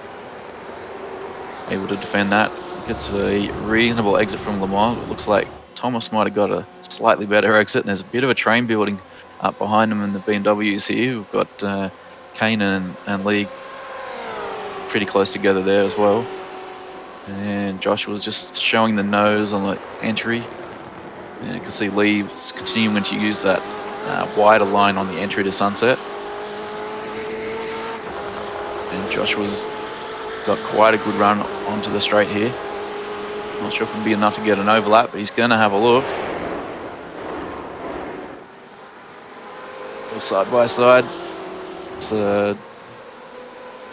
able to defend that. Gets a reasonable exit from Le Mans. It looks like Thomas might have got a slightly better exit, and there's a bit of a train building up behind him in the BMWs here. We've got Kane and Lee pretty close together there as well. And Josh was just showing the nose on the entry. And you can see Lee is continuing to use that wider line on the entry to Sunset. And Josh got quite a good run onto the straight here. Not sure if it'll be enough to get an overlap, but he's going to have a look. Side by side. It's,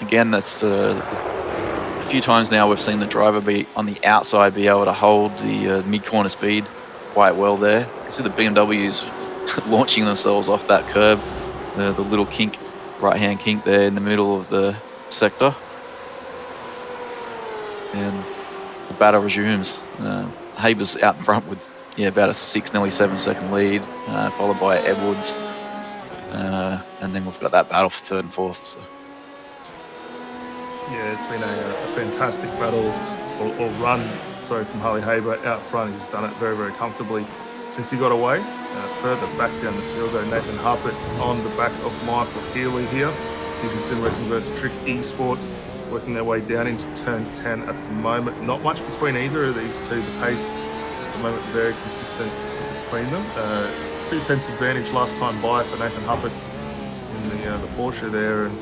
again, that's a few times now we've seen the driver be on the outside, be able to hold the mid-corner speed quite well there. You can see the BMWs launching themselves off that curb, the little kink, right-hand kink there in the middle of the sector. And the battle resumes. Haber's out in front with about a 6, nearly 7 second lead, followed by Edwards. And then we've got that battle for third and fourth. So. Yeah, it's been a fantastic battle or run, from Harley Haber out front. He's done it very, very comfortably since he got away. Further back down the field, though, Nathan Harpit's on the back of Michael Healy here. Using Sim Racing versus Trak Esports, working their way down into turn 10 at the moment. Not much between either of these two. The pace at the moment very consistent between them. 2/10 advantage last time by for Nathan Harpit's in the Porsche there, and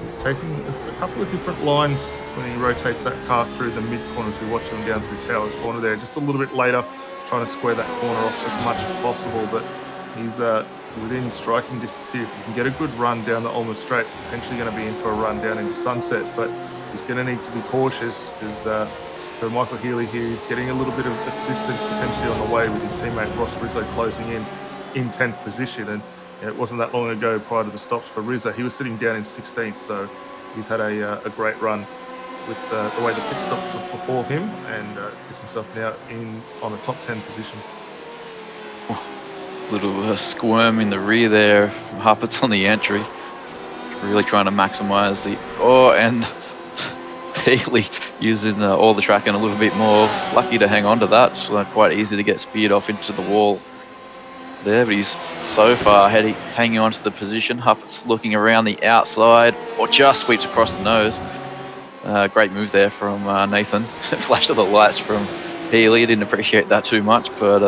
he's taking a couple of different lines when he rotates that car through the mid-corner as we watch him down through Tower Corner there. Just a little bit later, trying to square that corner off as much as possible, but he's within striking distance here. If he can get a good run down the Ulmer Straight, potentially going to be in for a run down into Sunset, but he's going to need to be cautious because for Michael Healy here, he's getting a little bit of assistance potentially on the way with his teammate Ross Rizzo closing in 10th position, and it wasn't that long ago prior to the stops for Rizzo. He was sitting down in 16th, so he's had a great run with the way the pit stops were before him, and puts himself now on a top 10 position. Little squirm in the rear there. Harpit's on the entry, really trying to maximize and Healy using all the track and a little bit more. Lucky to hang on to that. It's quite easy to get speared off into the wall there, but he's so far hanging on to the position. Harpit's looking around the outside, or just sweeps across the nose. Great move there from Nathan. Flash of the lights from Healy. Didn't appreciate that too much, but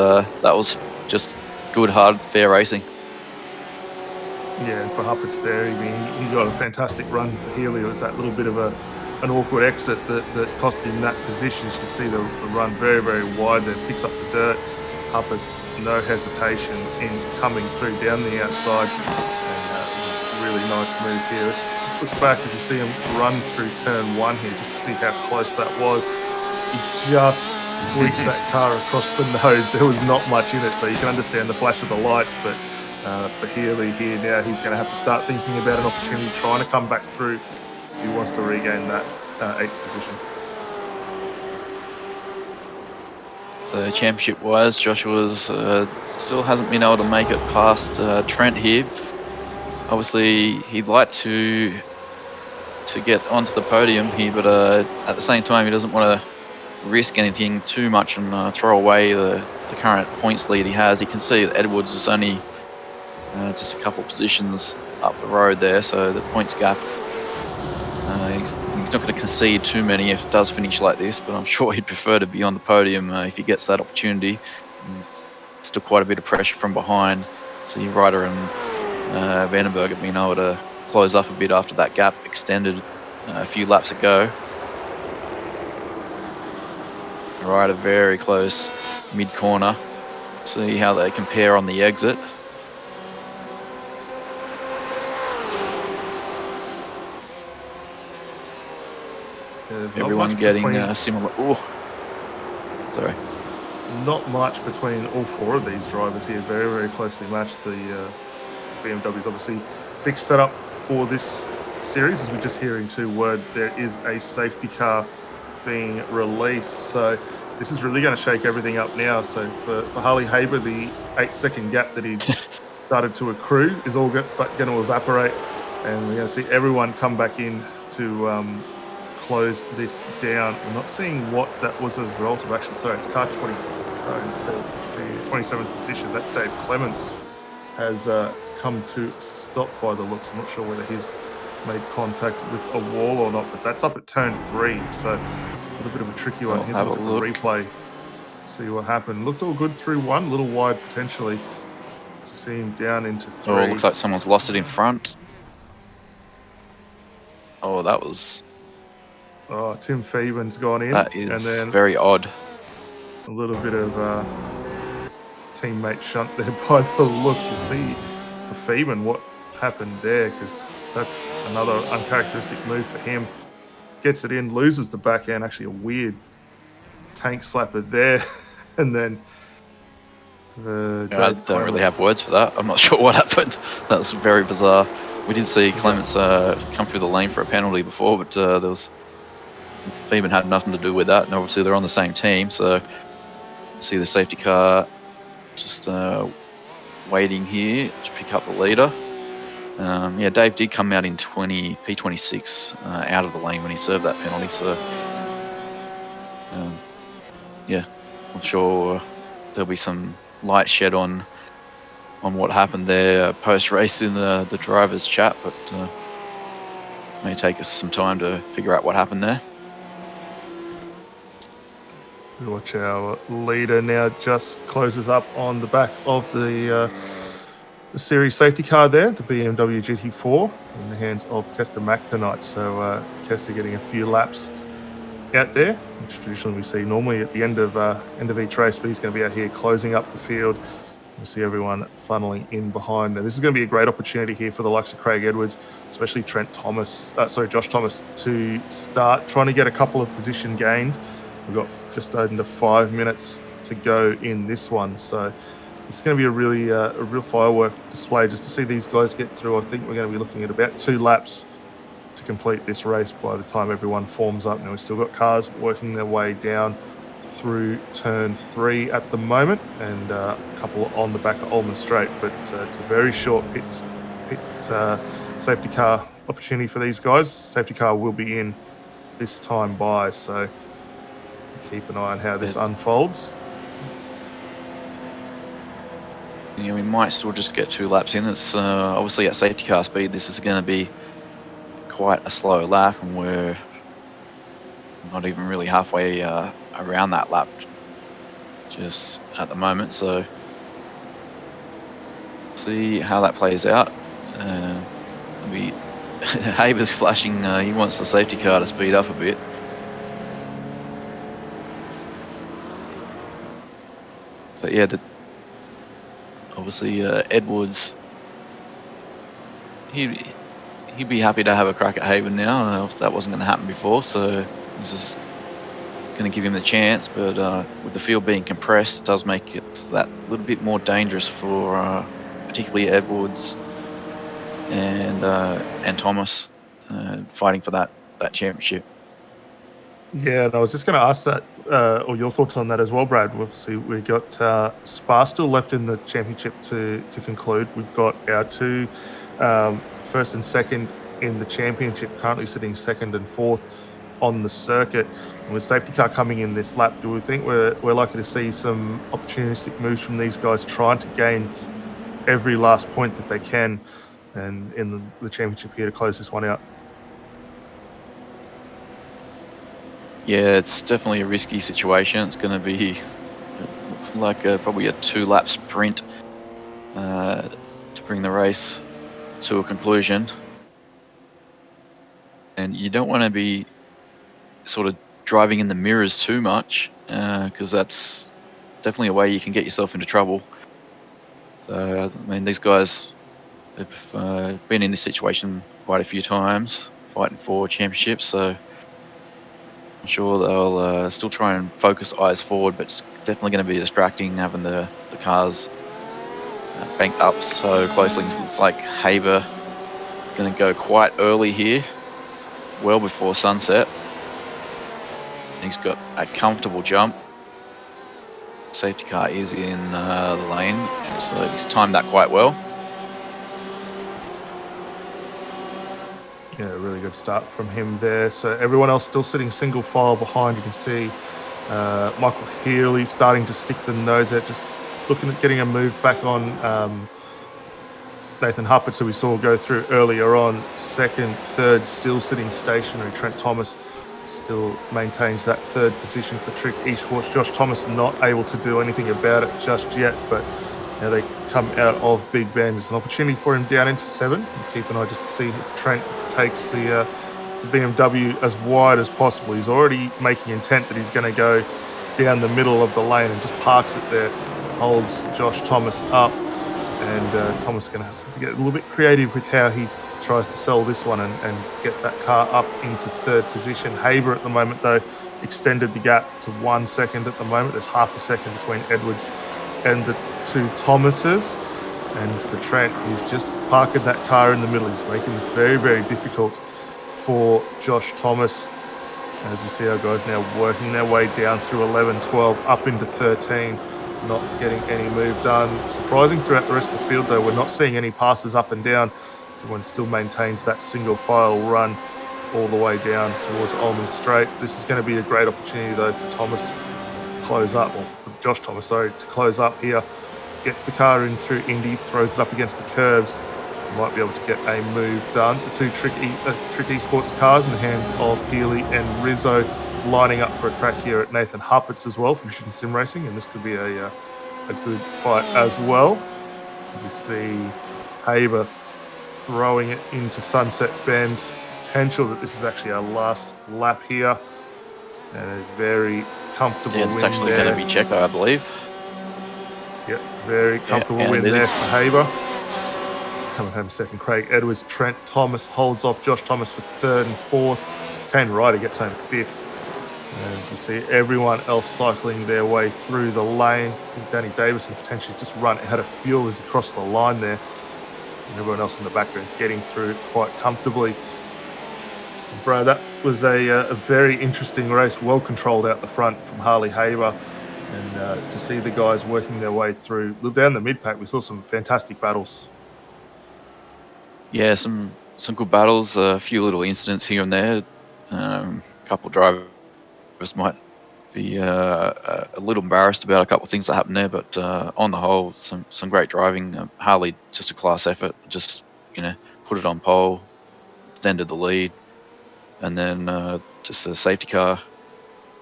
that was just good, hard, fair racing. Yeah, and for Harpit's there, he got a fantastic run for Healy. It was that little bit of an awkward exit that cost him that position. You can see the run very, very wide there, picks up the dirt. Harpit's no hesitation in coming through down the outside, and really nice move here. Let's look back as you see him run through turn 1 here, just to see how close that was. He just squeaked that car across the nose. There was not much in it, so you can understand the flash of the lights, but for Healy here now, he's going to have to start thinking about an opportunity, trying to come back through if he wants to regain that 8th position. So championship-wise, Joshua's still hasn't been able to make it past Trent here. Obviously, he'd like to get onto the podium here, but at the same time, he doesn't want to risk anything too much and throw away the current points lead he has. You can see that Edwards is only just a couple positions up the road there, so the points gap, he's not going to concede too many if it does finish like this, but I'm sure he'd prefer to be on the podium if he gets that opportunity. There's still quite a bit of pressure from behind, so Ryder and Vandenberg have been able to close up a bit after that gap extended a few laps ago. Ryder very close mid-corner. See how they compare on the exit. Everyone getting similar. Oh, sorry. Not much between all 4 of these drivers here. Very, very closely matched. The BMW's obviously fixed setup for this series, as we're just hearing word there is a safety car being released. So this is really going to shake everything up now. So for Harley Haber, the 8-second gap that he started to accrue is all going to evaporate, and we're going to see everyone come back in to close this down. We're not seeing what that was a result of. Actually, sorry, it's car 27th position. That's Dave Clements has come to stop by the looks. I'm not sure whether he's made contact with a wall or not, but that's up at turn 3. So a little bit of a tricky one. Here's a look at the replay to see what happened. Looked all good through 1, a little wide potentially. So see him down into 3. Oh, looks like someone's lost it in front. Oh, that was... Oh, Tim Feeban's gone in. That is and then very odd. A little bit of teammate shunt there by the looks. We'll see for Feeban what happened there, because that's another uncharacteristic move for him. Gets it in, loses the back end. Actually, a weird tank slapper there. And then I don't really have words for that. I'm not sure what happened. That's very bizarre. We did see Clements come through the lane for a penalty before, but there was... Feeban had nothing to do with that, and obviously they're on the same team, so see the safety car just waiting here to pick up the leader. Yeah, Dave did come out in P26 out of the lane when he served that penalty, so yeah, I'm sure there'll be some light shed on what happened there post-race in the drivers' chat, but may take us some time to figure out what happened there. Watch our leader now just closes up on the back of the series safety car there, the BMW GT4, in the hands of Kester Mack tonight. So Kester getting a few laps out there, which traditionally we see normally at the end of each race, but he's going to be out here closing up the field. We'll see everyone funneling in behind. Now, this is going to be a great opportunity here for the likes of Craig Edwards, especially Josh Thomas, to start trying to get a couple of position gained. We've got just under 5 minutes to go in this one, so it's going to be a real firework display just to see these guys get through. I think we're going to be looking at about 2 laps to complete this race by the time everyone forms up. Now, we've still got cars working their way down through turn 3 at the moment, and a couple on the back of Ullman Straight, but it's a very short pit safety car opportunity for these guys. Safety car will be in this time by, so keep an eye on how this unfolds. Yeah, we might still just get 2 laps in. It's obviously at safety car speed, this is going to be quite a slow lap, and we're not even really halfway around that lap just at the moment, so see how that plays out. Haber's flashing, he wants the safety car to speed up a bit. But yeah, obviously Edwards, he'd be happy to have a crack at Haven now. That wasn't going to happen before, so this is going to give him the chance. But with the field being compressed, it does make it that little bit more dangerous for particularly Edwards and Thomas. fighting for that championship. Yeah, and I was just going to ask that, or your thoughts on that as well, Brad. Obviously, we've got Spa still left in the championship to conclude. We've got our two first and second in the championship, currently sitting second and fourth on the circuit. And with safety car coming in this lap, do we think we're likely to see some opportunistic moves from these guys trying to gain every last point that they can, and in the championship here to close this one out? Yeah, it's definitely a risky situation. It's going to be, it looks like probably a 2-lap sprint to bring the race to a conclusion. And you don't want to be sort of driving in the mirrors too much, because that's definitely a way you can get yourself into trouble. So, I mean, these guys have been in this situation quite a few times, fighting for championships, so I'm sure they'll still try and focus eyes forward, but it's definitely going to be distracting having the cars banked up so closely. It looks like Haber is going to go quite early here, well before sunset. He's got a comfortable jump. Safety car is in the lane, so he's timed that quite well. Yeah, really good start from him there. So everyone else still sitting single file behind. You can see Michael Healy starting to stick the nose out, just looking at getting a move back on Nathan Huppert, who we saw go through earlier on. Second, third, still sitting stationary. Trent Thomas still maintains that third position for Trick Esports. Josh Thomas not able to do anything about it just yet, but now they come out of Big Bend. There's an opportunity for him down into 7. And keep an eye just to see if Trent takes the BMW as wide as possible. He's already making intent that he's going to go down the middle of the lane and just parks it there, holds Josh Thomas up. And Thomas is going to have to get a little bit creative with how he tries to sell this one and get that car up into third position. Haber at the moment, though, extended the gap to 1 second at the moment. There's half a second between Edwards and the two Thomases. And for Trent, he's just parking that car in the middle. He's making this very, very difficult for Josh Thomas. As we see our guys now working their way down through 11, 12, up into 13, not getting any move done. Surprising throughout the rest of the field, though, we're not seeing any passes up and down. Everyone still maintains that single file run all the way down towards Ullman Straight. This is going to be a great opportunity, though, for Thomas to close up, or for Josh Thomas, sorry, to close up here. Gets the car in through Indy, throws it up against the curbs. Might be able to get a move done. The two Trick Esports cars in the hands of Healy and Rizzo, lining up for a crack here at Nathan Huppert's as well for Vision Sim Racing, and this could be a good fight as well. As we see Haber throwing it into Sunset Bend. Potential that this is actually our last lap here, and a very comfortable win there. It's actually going to be Checo, I believe. Yep, very comfortable win there for Haber. Coming home second, Craig Edwards. Trent Thomas holds off Josh Thomas for third and fourth. Kane Ryder gets home fifth. And you see everyone else cycling their way through the lane. I think Danny Davison potentially just run out of fuel as he crossed the line there. And everyone else in the background getting through quite comfortably. And bro, that was a very interesting race, well controlled out the front from Harley Haber. And to see the guys working their way through down the mid-pack, we saw some fantastic battles. Yeah, some good battles, a few little incidents here and there. A couple of drivers might be a little embarrassed about a couple of things that happened there, but on the whole, some great driving. Harley, just a class effort, just put it on pole, extended the lead, and then just a safety car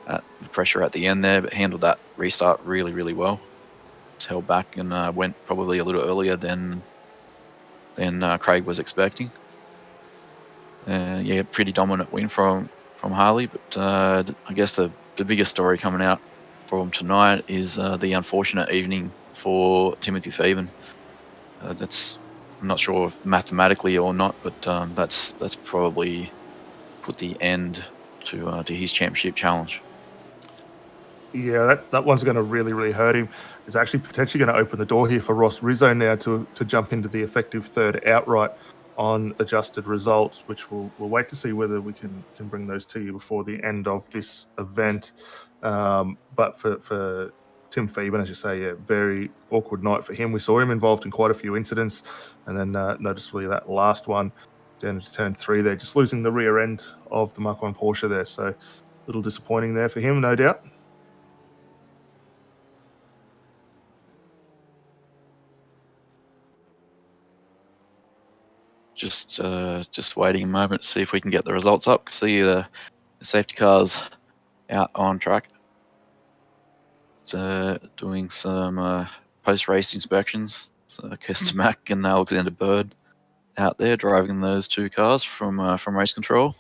at the pressure at the end there, but handled that restart really, really well. Just held back and went probably a little earlier than Craig was expecting. Yeah, pretty dominant win from Harley, but I guess the biggest story coming out from tonight is the unfortunate evening for Timothy Feven. That's, I'm not sure if mathematically or not, but that's probably put the end to his championship challenge. Yeah, that one's going to really, really hurt him. It's actually potentially going to open the door here for Ross Rizzo now to jump into the effective third outright on adjusted results, which we'll wait to see whether we can bring those to you before the end of this event. But for Tim Phoeben, as you say, yeah, very awkward night for him. We saw him involved in quite a few incidents, and then noticeably that last one down into turn 3 there, just losing the rear end of the Mark 1 Porsche there. So a little disappointing there for him, no doubt. Just waiting a moment to see if we can get the results up. See the safety cars out on track. Doing some post-race inspections. So Kirsten Mack and Alexander Bird out there driving those 2 cars from race control.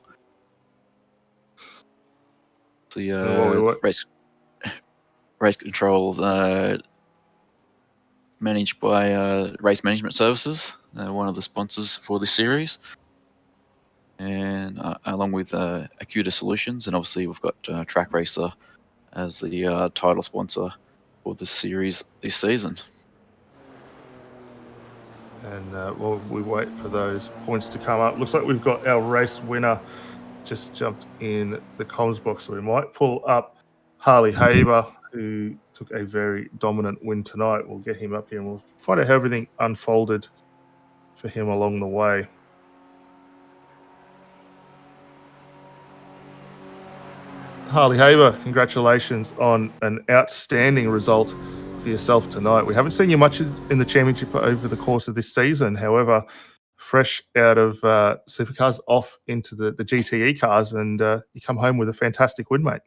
The race control managed by Race Management Services, one of the sponsors for this series, and along with Acuta Solutions, and obviously we've got Trak Racer as the title sponsor for the series this season. And while we wait for those points to come up, looks like we've got our race winner just jumped in the comms box. So we might pull up Harley Haber, who took a very dominant win tonight. We'll get him up here and we'll find out how everything unfolded for him along the way. Harley Haber, congratulations on an outstanding result for yourself tonight. We haven't seen you much in the championship over the course of this season. However, fresh out of supercars off into the GTE cars, and you come home with a fantastic win, mate.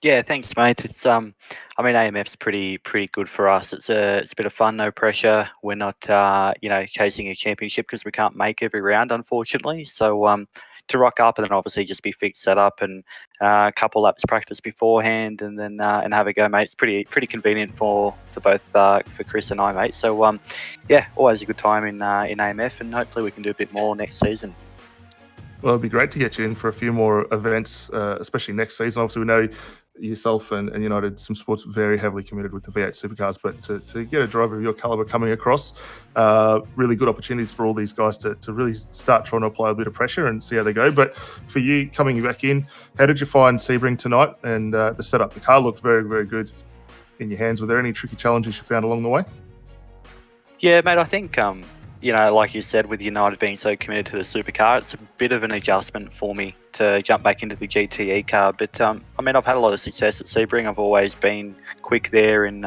Yeah, thanks, mate. It's I mean, AMF's pretty good for us. It's a bit of fun, no pressure. We're not chasing a championship because we can't make every round, unfortunately. So to rock up and then obviously just be fixed, set up, and a couple laps practice beforehand, and then and have a go, mate. It's pretty convenient for both for Chris and I, mate. So yeah, always a good time in AMF, and hopefully we can do a bit more next season. Well, it'd be great to get you in for a few more events, especially next season. Obviously, we know yourself and United Sim Sports very heavily committed with the V8 supercars, but to get a driver of your caliber coming across, really good opportunities for all these guys to really start trying to apply a bit of pressure and see how they go. But for you coming back in, how did you find Sebring tonight and the setup? The car looked very, very good in your hands. Were there any tricky challenges you found along the way? Yeah, mate, I think like you said, with United being so committed to the supercar, it's a bit of an adjustment for me to jump back into the GTE car. But I mean, I've had a lot of success at Sebring. I've always been quick there in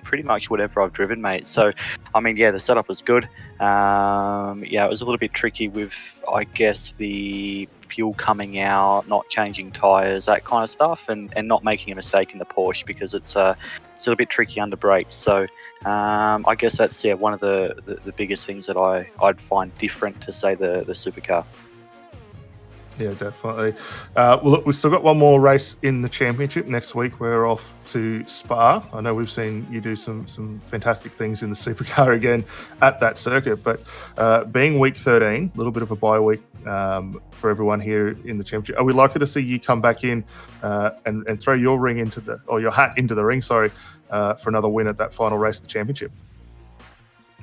pretty much whatever I've driven, mate. So, I mean, yeah, the setup was good. Yeah, it was a little bit tricky with, I guess, the fuel coming out, not changing tyres, that kind of stuff, and not making a mistake in the Porsche because it's a little bit tricky under brakes. So I guess that's one of the biggest things that I'd find different to, say, the supercar. Yeah, definitely. Well, look, we've still got one more race in the championship next week. We're off to Spa. I know we've seen you do some fantastic things in the supercar again at that circuit, but being week 13, a little bit of a bye week for everyone here in the championship. Are we likely to see you come back in and throw your your hat into the ring? Sorry, for another win at that final race of the championship?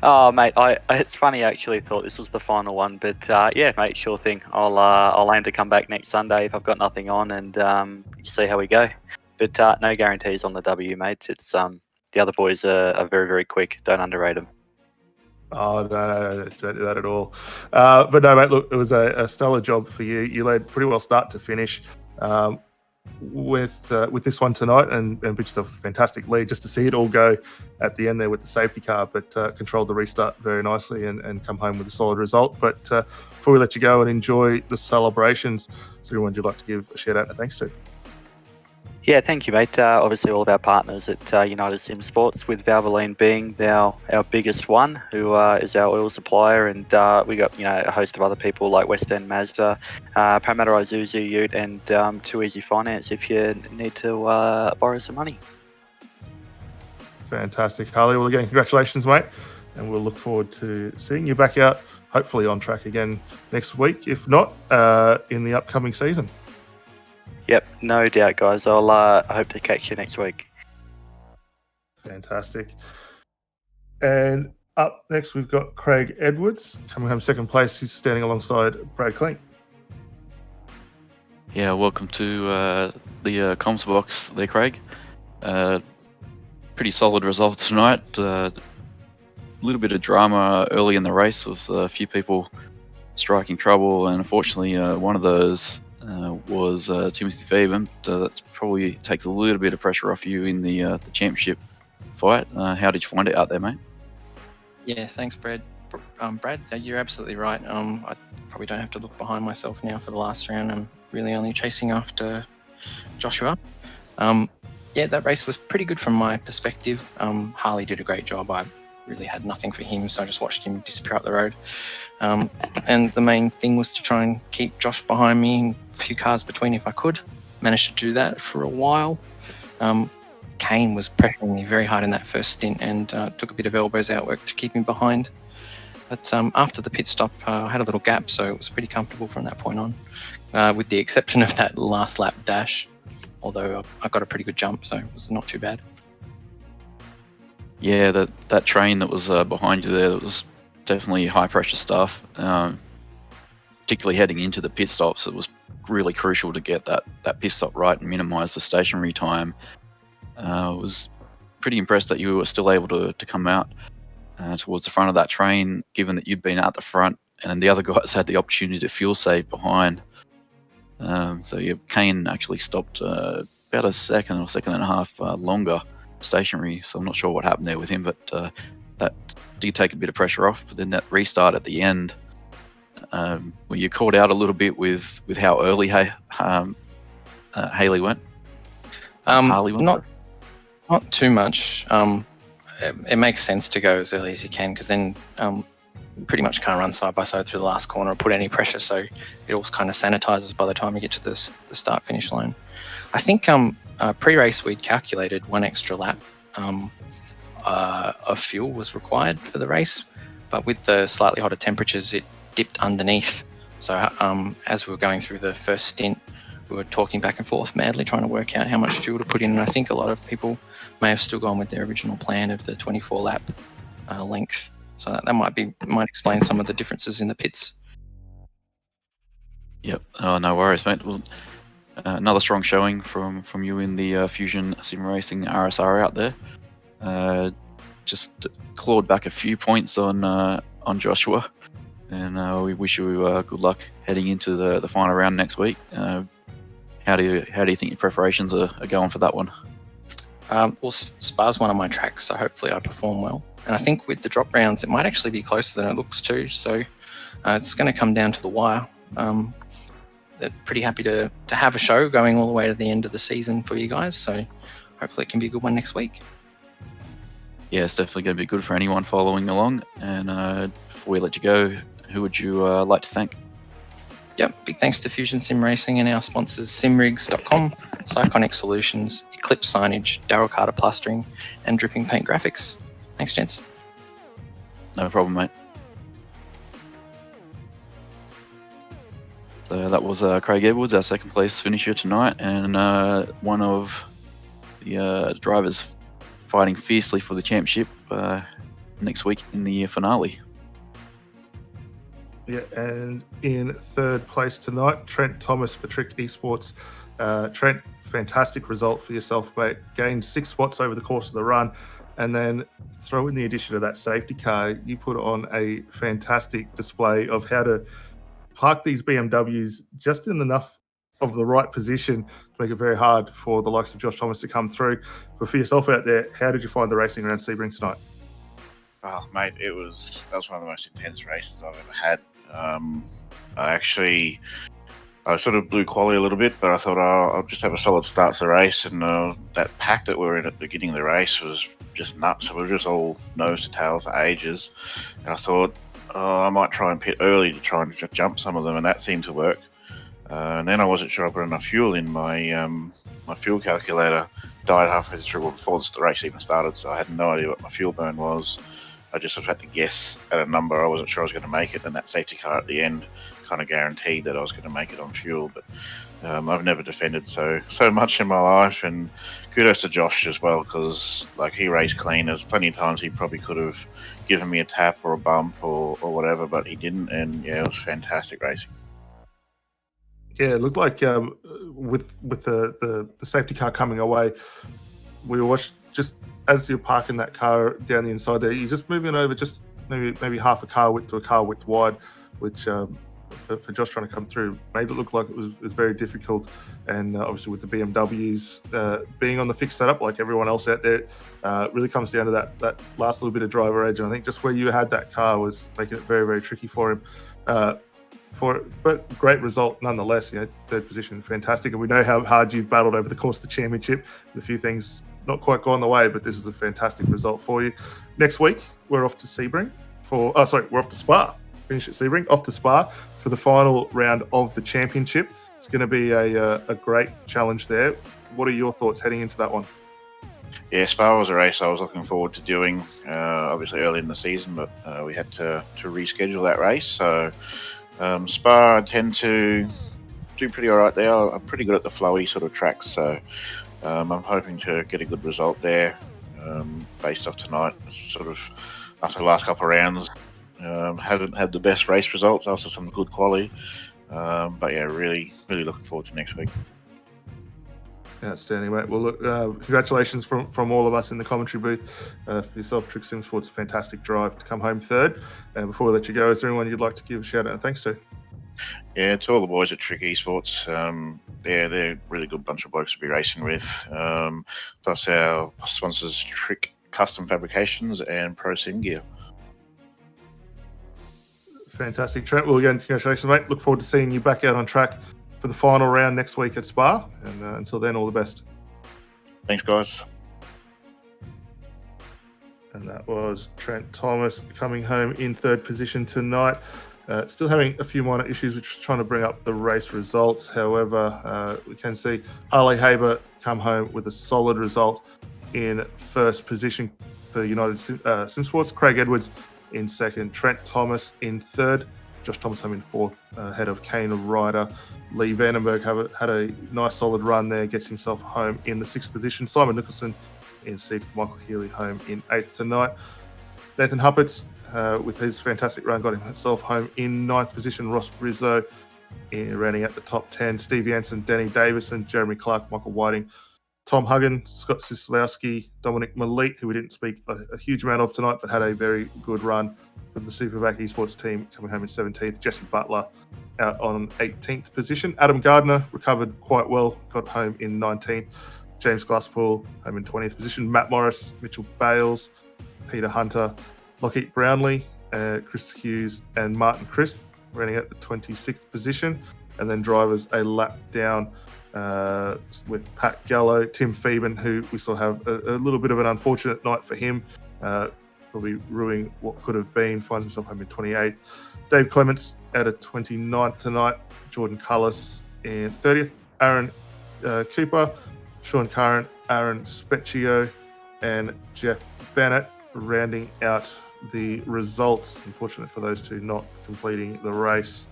Oh, mate, it's funny. I actually thought this was the final one, but yeah, mate, sure thing. I'll aim to come back next Sunday if I've got nothing on, and see how we go. But no guarantees on the W, mate. It's the other boys are very, very quick. Don't underrate them. Oh, no, don't do that at all. But no, mate, look, it was a stellar job for you. You led pretty well start to finish with this one tonight, and pitched yourself a fantastic lead just to see it all go at the end there with the safety car, but controlled the restart very nicely and come home with a solid result. But before we let you go and enjoy the celebrations, is there anyone you'd like to give a shout out and a thanks to? Yeah, thank you, mate. Obviously, all of our partners at United Sim Sports, with Valvoline being our biggest one, who is our oil supplier, and we got a host of other people like West End Mazda, Parramatta Isuzu Ute, and Too Easy Finance if you need to borrow some money. Fantastic, Harley. Well, again, congratulations, mate, and we'll look forward to seeing you back out, hopefully on track again next week, if not in the upcoming season. Yep, no doubt, guys. I'll hope to catch you next week. Fantastic. And Up next, we've got Craig Edwards coming home second place. He's standing alongside Brad Klink. Yeah, welcome to the comms box there, Craig. Pretty solid result tonight. A little bit of drama early in the race with a few people striking trouble, and unfortunately one of those was Timothy Fabian. That's probably takes a little bit of pressure off you in the championship fight. How did you find it out there, mate? Yeah, thanks, Brad. Brad, you're absolutely right. I probably don't have to look behind myself now for the last round. I'm really only chasing after Joshua. Yeah, that race was pretty good from my perspective. Harley did a great job. I really had nothing for him, so I just watched him disappear up the road. And the main thing was to try and keep Josh behind me and a few cars between if I could. Managed to do that for a while. Kane was pressuring me very hard in that first stint and took a bit of elbows outwork to keep him behind. But after the pit stop, I had a little gap, so it was pretty comfortable from that point on, with the exception of that last lap dash, although I got a pretty good jump, so it was not too bad. Yeah, that train that was behind you there, that was definitely high pressure stuff. Particularly heading into the pit stops, it was really crucial to get that pit stop right and minimise the stationary time. I was pretty impressed that you were still able to come out towards the front of that train, given that you'd been out the front and the other guys had the opportunity to fuel save behind. So yeah, Kane actually stopped about a second or second and a half longer stationary, so I'm not sure what happened there with him, but that did take a bit of pressure off. But then that restart at the end, where you caught out a little bit with how early Haley went. Harley went. Not too much. It makes sense to go as early as you can, because then you pretty much can't run side by side through the last corner or put any pressure, so it all kind of sanitizes by the time you get to the start finish line. I think pre-race we'd calculated one extra lap of fuel was required for the race, but with the slightly hotter temperatures it dipped underneath. So as we were going through the first stint, we were talking back and forth madly trying to work out how much fuel to put in, and I think a lot of people may have still gone with their original plan of the 24 lap length. So that might explain some of the differences in the pits. Yep. Oh, no worries, mate. Well, another strong showing from you in the Fusion Sim Racing RSR out there. Just clawed back a few points on Joshua, and we wish you good luck heading into the final round next week. How do you think your preparations are going for that one? Well, Spa's one of my tracks, so hopefully I perform well. And I think with the drop rounds, it might actually be closer than it looks too. So it's going to come down to the wire. They're pretty happy to have a show going all the way to the end of the season for you guys. So hopefully it can be a good one next week. Yeah, it's definitely going to be good for anyone following along. And before we let you go, who would you like to thank? Yep, big thanks to Fusion Sim Racing and our sponsors simrigs.com, Psychonic Solutions, Eclipse Signage, Darryl Carter Plastering, and Dripping Paint Graphics. Thanks, gents. No problem, mate. So that was Craig Edwards, our second place finisher tonight, and one of the drivers fighting fiercely for the championship next week in the finale. Yeah, and in third place tonight, Trent Thomas for Trick Esports. Trent, fantastic result for yourself, mate. Gained 6 spots over the course of the run, and then throw in the addition of that safety car. You put on a fantastic display of how to park these BMWs just in enough of the right position to make it very hard for the likes of Josh Thomas to come through. But for yourself out there, how did you find the racing around Sebring tonight? Oh, mate, that was one of the most intense races I've ever had. I sort of blew quali a little bit, but I thought I'll just have a solid start to the race, and that pack that we were in at the beginning of the race was just nuts. We were just all nose to tail for ages, and I thought I might try and pit early to try and jump some of them, and that seemed to work. And then I wasn't sure I put enough fuel in. My fuel calculator died halfway through before the race even started, so I had no idea what my fuel burn was. I just sort of had to guess at a number. I wasn't sure I was going to make it, and that safety car at the end kind of guaranteed that I was going to make it on fuel. But I've never defended so much in my life, and kudos to Josh as well, because like he raced clean. There's plenty of times he probably could have given me a tap or a bump or whatever, but he didn't, and yeah, it was fantastic racing. Yeah, it looked like with the safety car coming away, we watched just as you're parking that car down the inside there, you're just moving over just maybe half a car width to a car width wide, which for Josh trying to come through made it look like it was very difficult. And obviously with the BMWs being on the fixed setup like everyone else out there, really comes down to that last little bit of driver edge. And I think just where you had that car was making it very, very tricky for him. But great result nonetheless. Third position, fantastic. And we know how hard you've battled over the course of the championship. A few things not quite gone the way, but this is a fantastic result for you. Next week, we're off to Sebring we're off to Spa. Finish at Sebring, off to Spa for the final round of the championship. It's going to be a great challenge there. What are your thoughts heading into that one? Yeah, Spa was a race I was looking forward to doing, obviously early in the season, but we had to reschedule that race. So Spa, I tend to do pretty all right there. I'm pretty good at the flowy sort of tracks, so I'm hoping to get a good result there based off tonight. Sort of after the last couple of rounds, haven't had the best race results after some good quality, but yeah, really looking forward to next week. Outstanding, mate. Well, look, congratulations from all of us in the commentary booth for yourself, Trick Sim Sports. Fantastic drive to come home third. And before we let you go, is there anyone you'd like to give a shout out and thanks to? Yeah, to all the boys at Trick Esports. They're a really good bunch of blokes to be racing with. Plus our sponsors, Trick Custom Fabrications and Pro Sim Gear. Fantastic, Trent. Well, again, congratulations, mate. Look forward to seeing you back out on track for the final round next week at Spa. And until then, all the best. Thanks, guys. And that was Trent Thomas coming home in third position tonight. Still having a few minor issues, which is trying to bring up the race results. However, we can see Harley Haber come home with a solid result in first position for United Sim Sports. Craig Edwards in second. Trent Thomas in third. Josh Thomas home in fourth, ahead of Kane Ryder. Lee Vandenberg had a nice solid run there, gets himself home in the sixth position. Simon Nicholson in sixth. Michael Healy home in eighth tonight. Nathan Huppets, with his fantastic run, got himself home in ninth position. Ross Rizzo rounding out the top 10. Steve Jansen, Danny Davison, Jeremy Clark, Michael Whiting, Tom Huggan, Scott Sislowski, Dominic Malik, who we didn't speak a huge amount of tonight, but had a very good run for the Supervac Esports team, coming home in 17th. Jesse Butler out on 18th position. Adam Gardner recovered quite well, got home in 19th. James Glasspool home in 20th position. Matt Morris, Mitchell Bales, Peter Hunter, Lockheed Brownlee, Chris Hughes, and Martin Crisp running at the 26th position. And then drivers a lap down with Pat Gallo, Tim Phoeben, who we still have a little bit of an unfortunate night for him, probably ruining what could have been, finds himself home in 28th. Dave Clements out at 29th tonight. Jordan Cullis in 30th. Aaron Cooper, Sean Curran, Aaron Specchio, and Jeff Bennett rounding out the results. Unfortunate for those two not completing the race.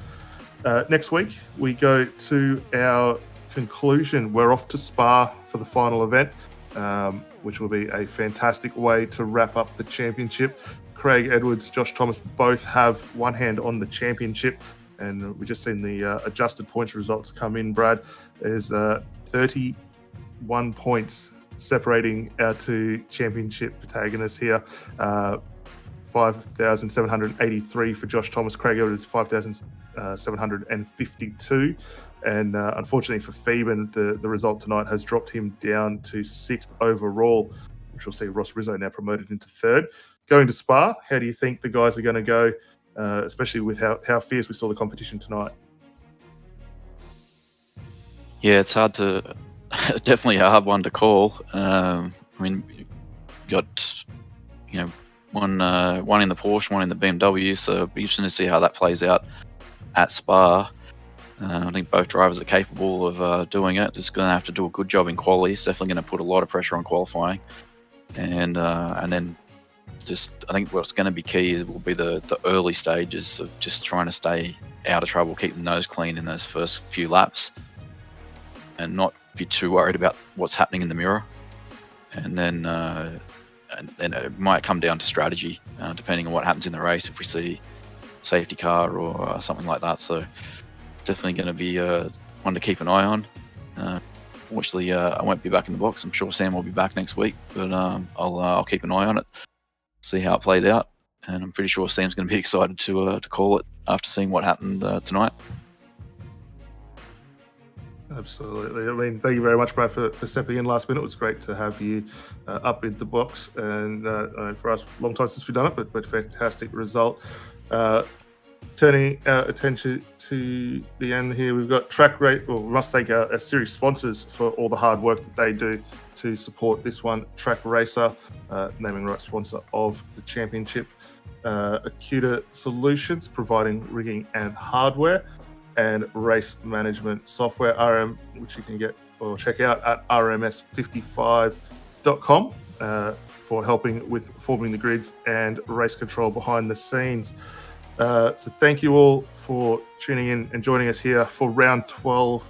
Next week, we go to our conclusion. We're off to Spa for the final event, which will be a fantastic way to wrap up the championship. Craig Edwards, Josh Thomas both have one hand on the championship, and we've just seen the adjusted points results come in, Brad. There's 31 points separating our two championship protagonists here. 5,783 for Josh Thomas. Craig Edwards, 5,752. And unfortunately for Phoeben, the result tonight has dropped him down to sixth overall, which will see Ross Rizzo now promoted into third. Going to Spa, how do you think the guys are going to go, especially with how fierce we saw the competition tonight? Yeah, it's hard to, definitely a hard one to call. I mean, got, one in the Porsche, one in the BMW, so it'll be interesting to see how that plays out at Spa. I think both drivers are capable of doing it. Just going to have to do a good job in quali. It's definitely going to put a lot of pressure on qualifying, and then I think what's going to be key will be the early stages of just trying to stay out of trouble, keep the nose clean in those first few laps, and not be too worried about what's happening in the mirror. And then it might come down to strategy, depending on what happens in the race. If we see safety car or something like that, so definitely going to be one to keep an eye on. Fortunately, I won't be back in the box. I'm sure Sam will be back next week, but I'll keep an eye on it, see how it played out, and I'm pretty sure Sam's going to be excited to call it after seeing what happened tonight. Absolutely. I mean, thank you very much, Brad, for stepping in last minute. It was great to have you up in the box, and for us, long time since we've done it, but fantastic result. Turning our attention to the end here, we've got Trak. Well, we must thank our series sponsors for all the hard work that they do to support this one. Trak Racer, naming right sponsor of the championship. Acuta Solutions, providing rigging and hardware, and race management software, which you can get or check out at rms55.com for helping with forming the grids and race control behind the scenes. So thank you all for tuning in and joining us here for round 11,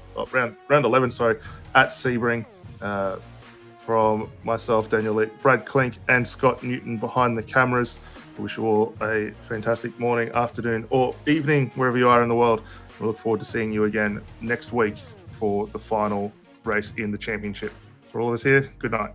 at Sebring. From myself, Daniel Lee, Brad Klink, and Scott Newton behind the cameras. I wish you all a fantastic morning, afternoon, or evening, wherever you are in the world. We look forward to seeing you again next week for the final race in the championship. For all of us here, good night.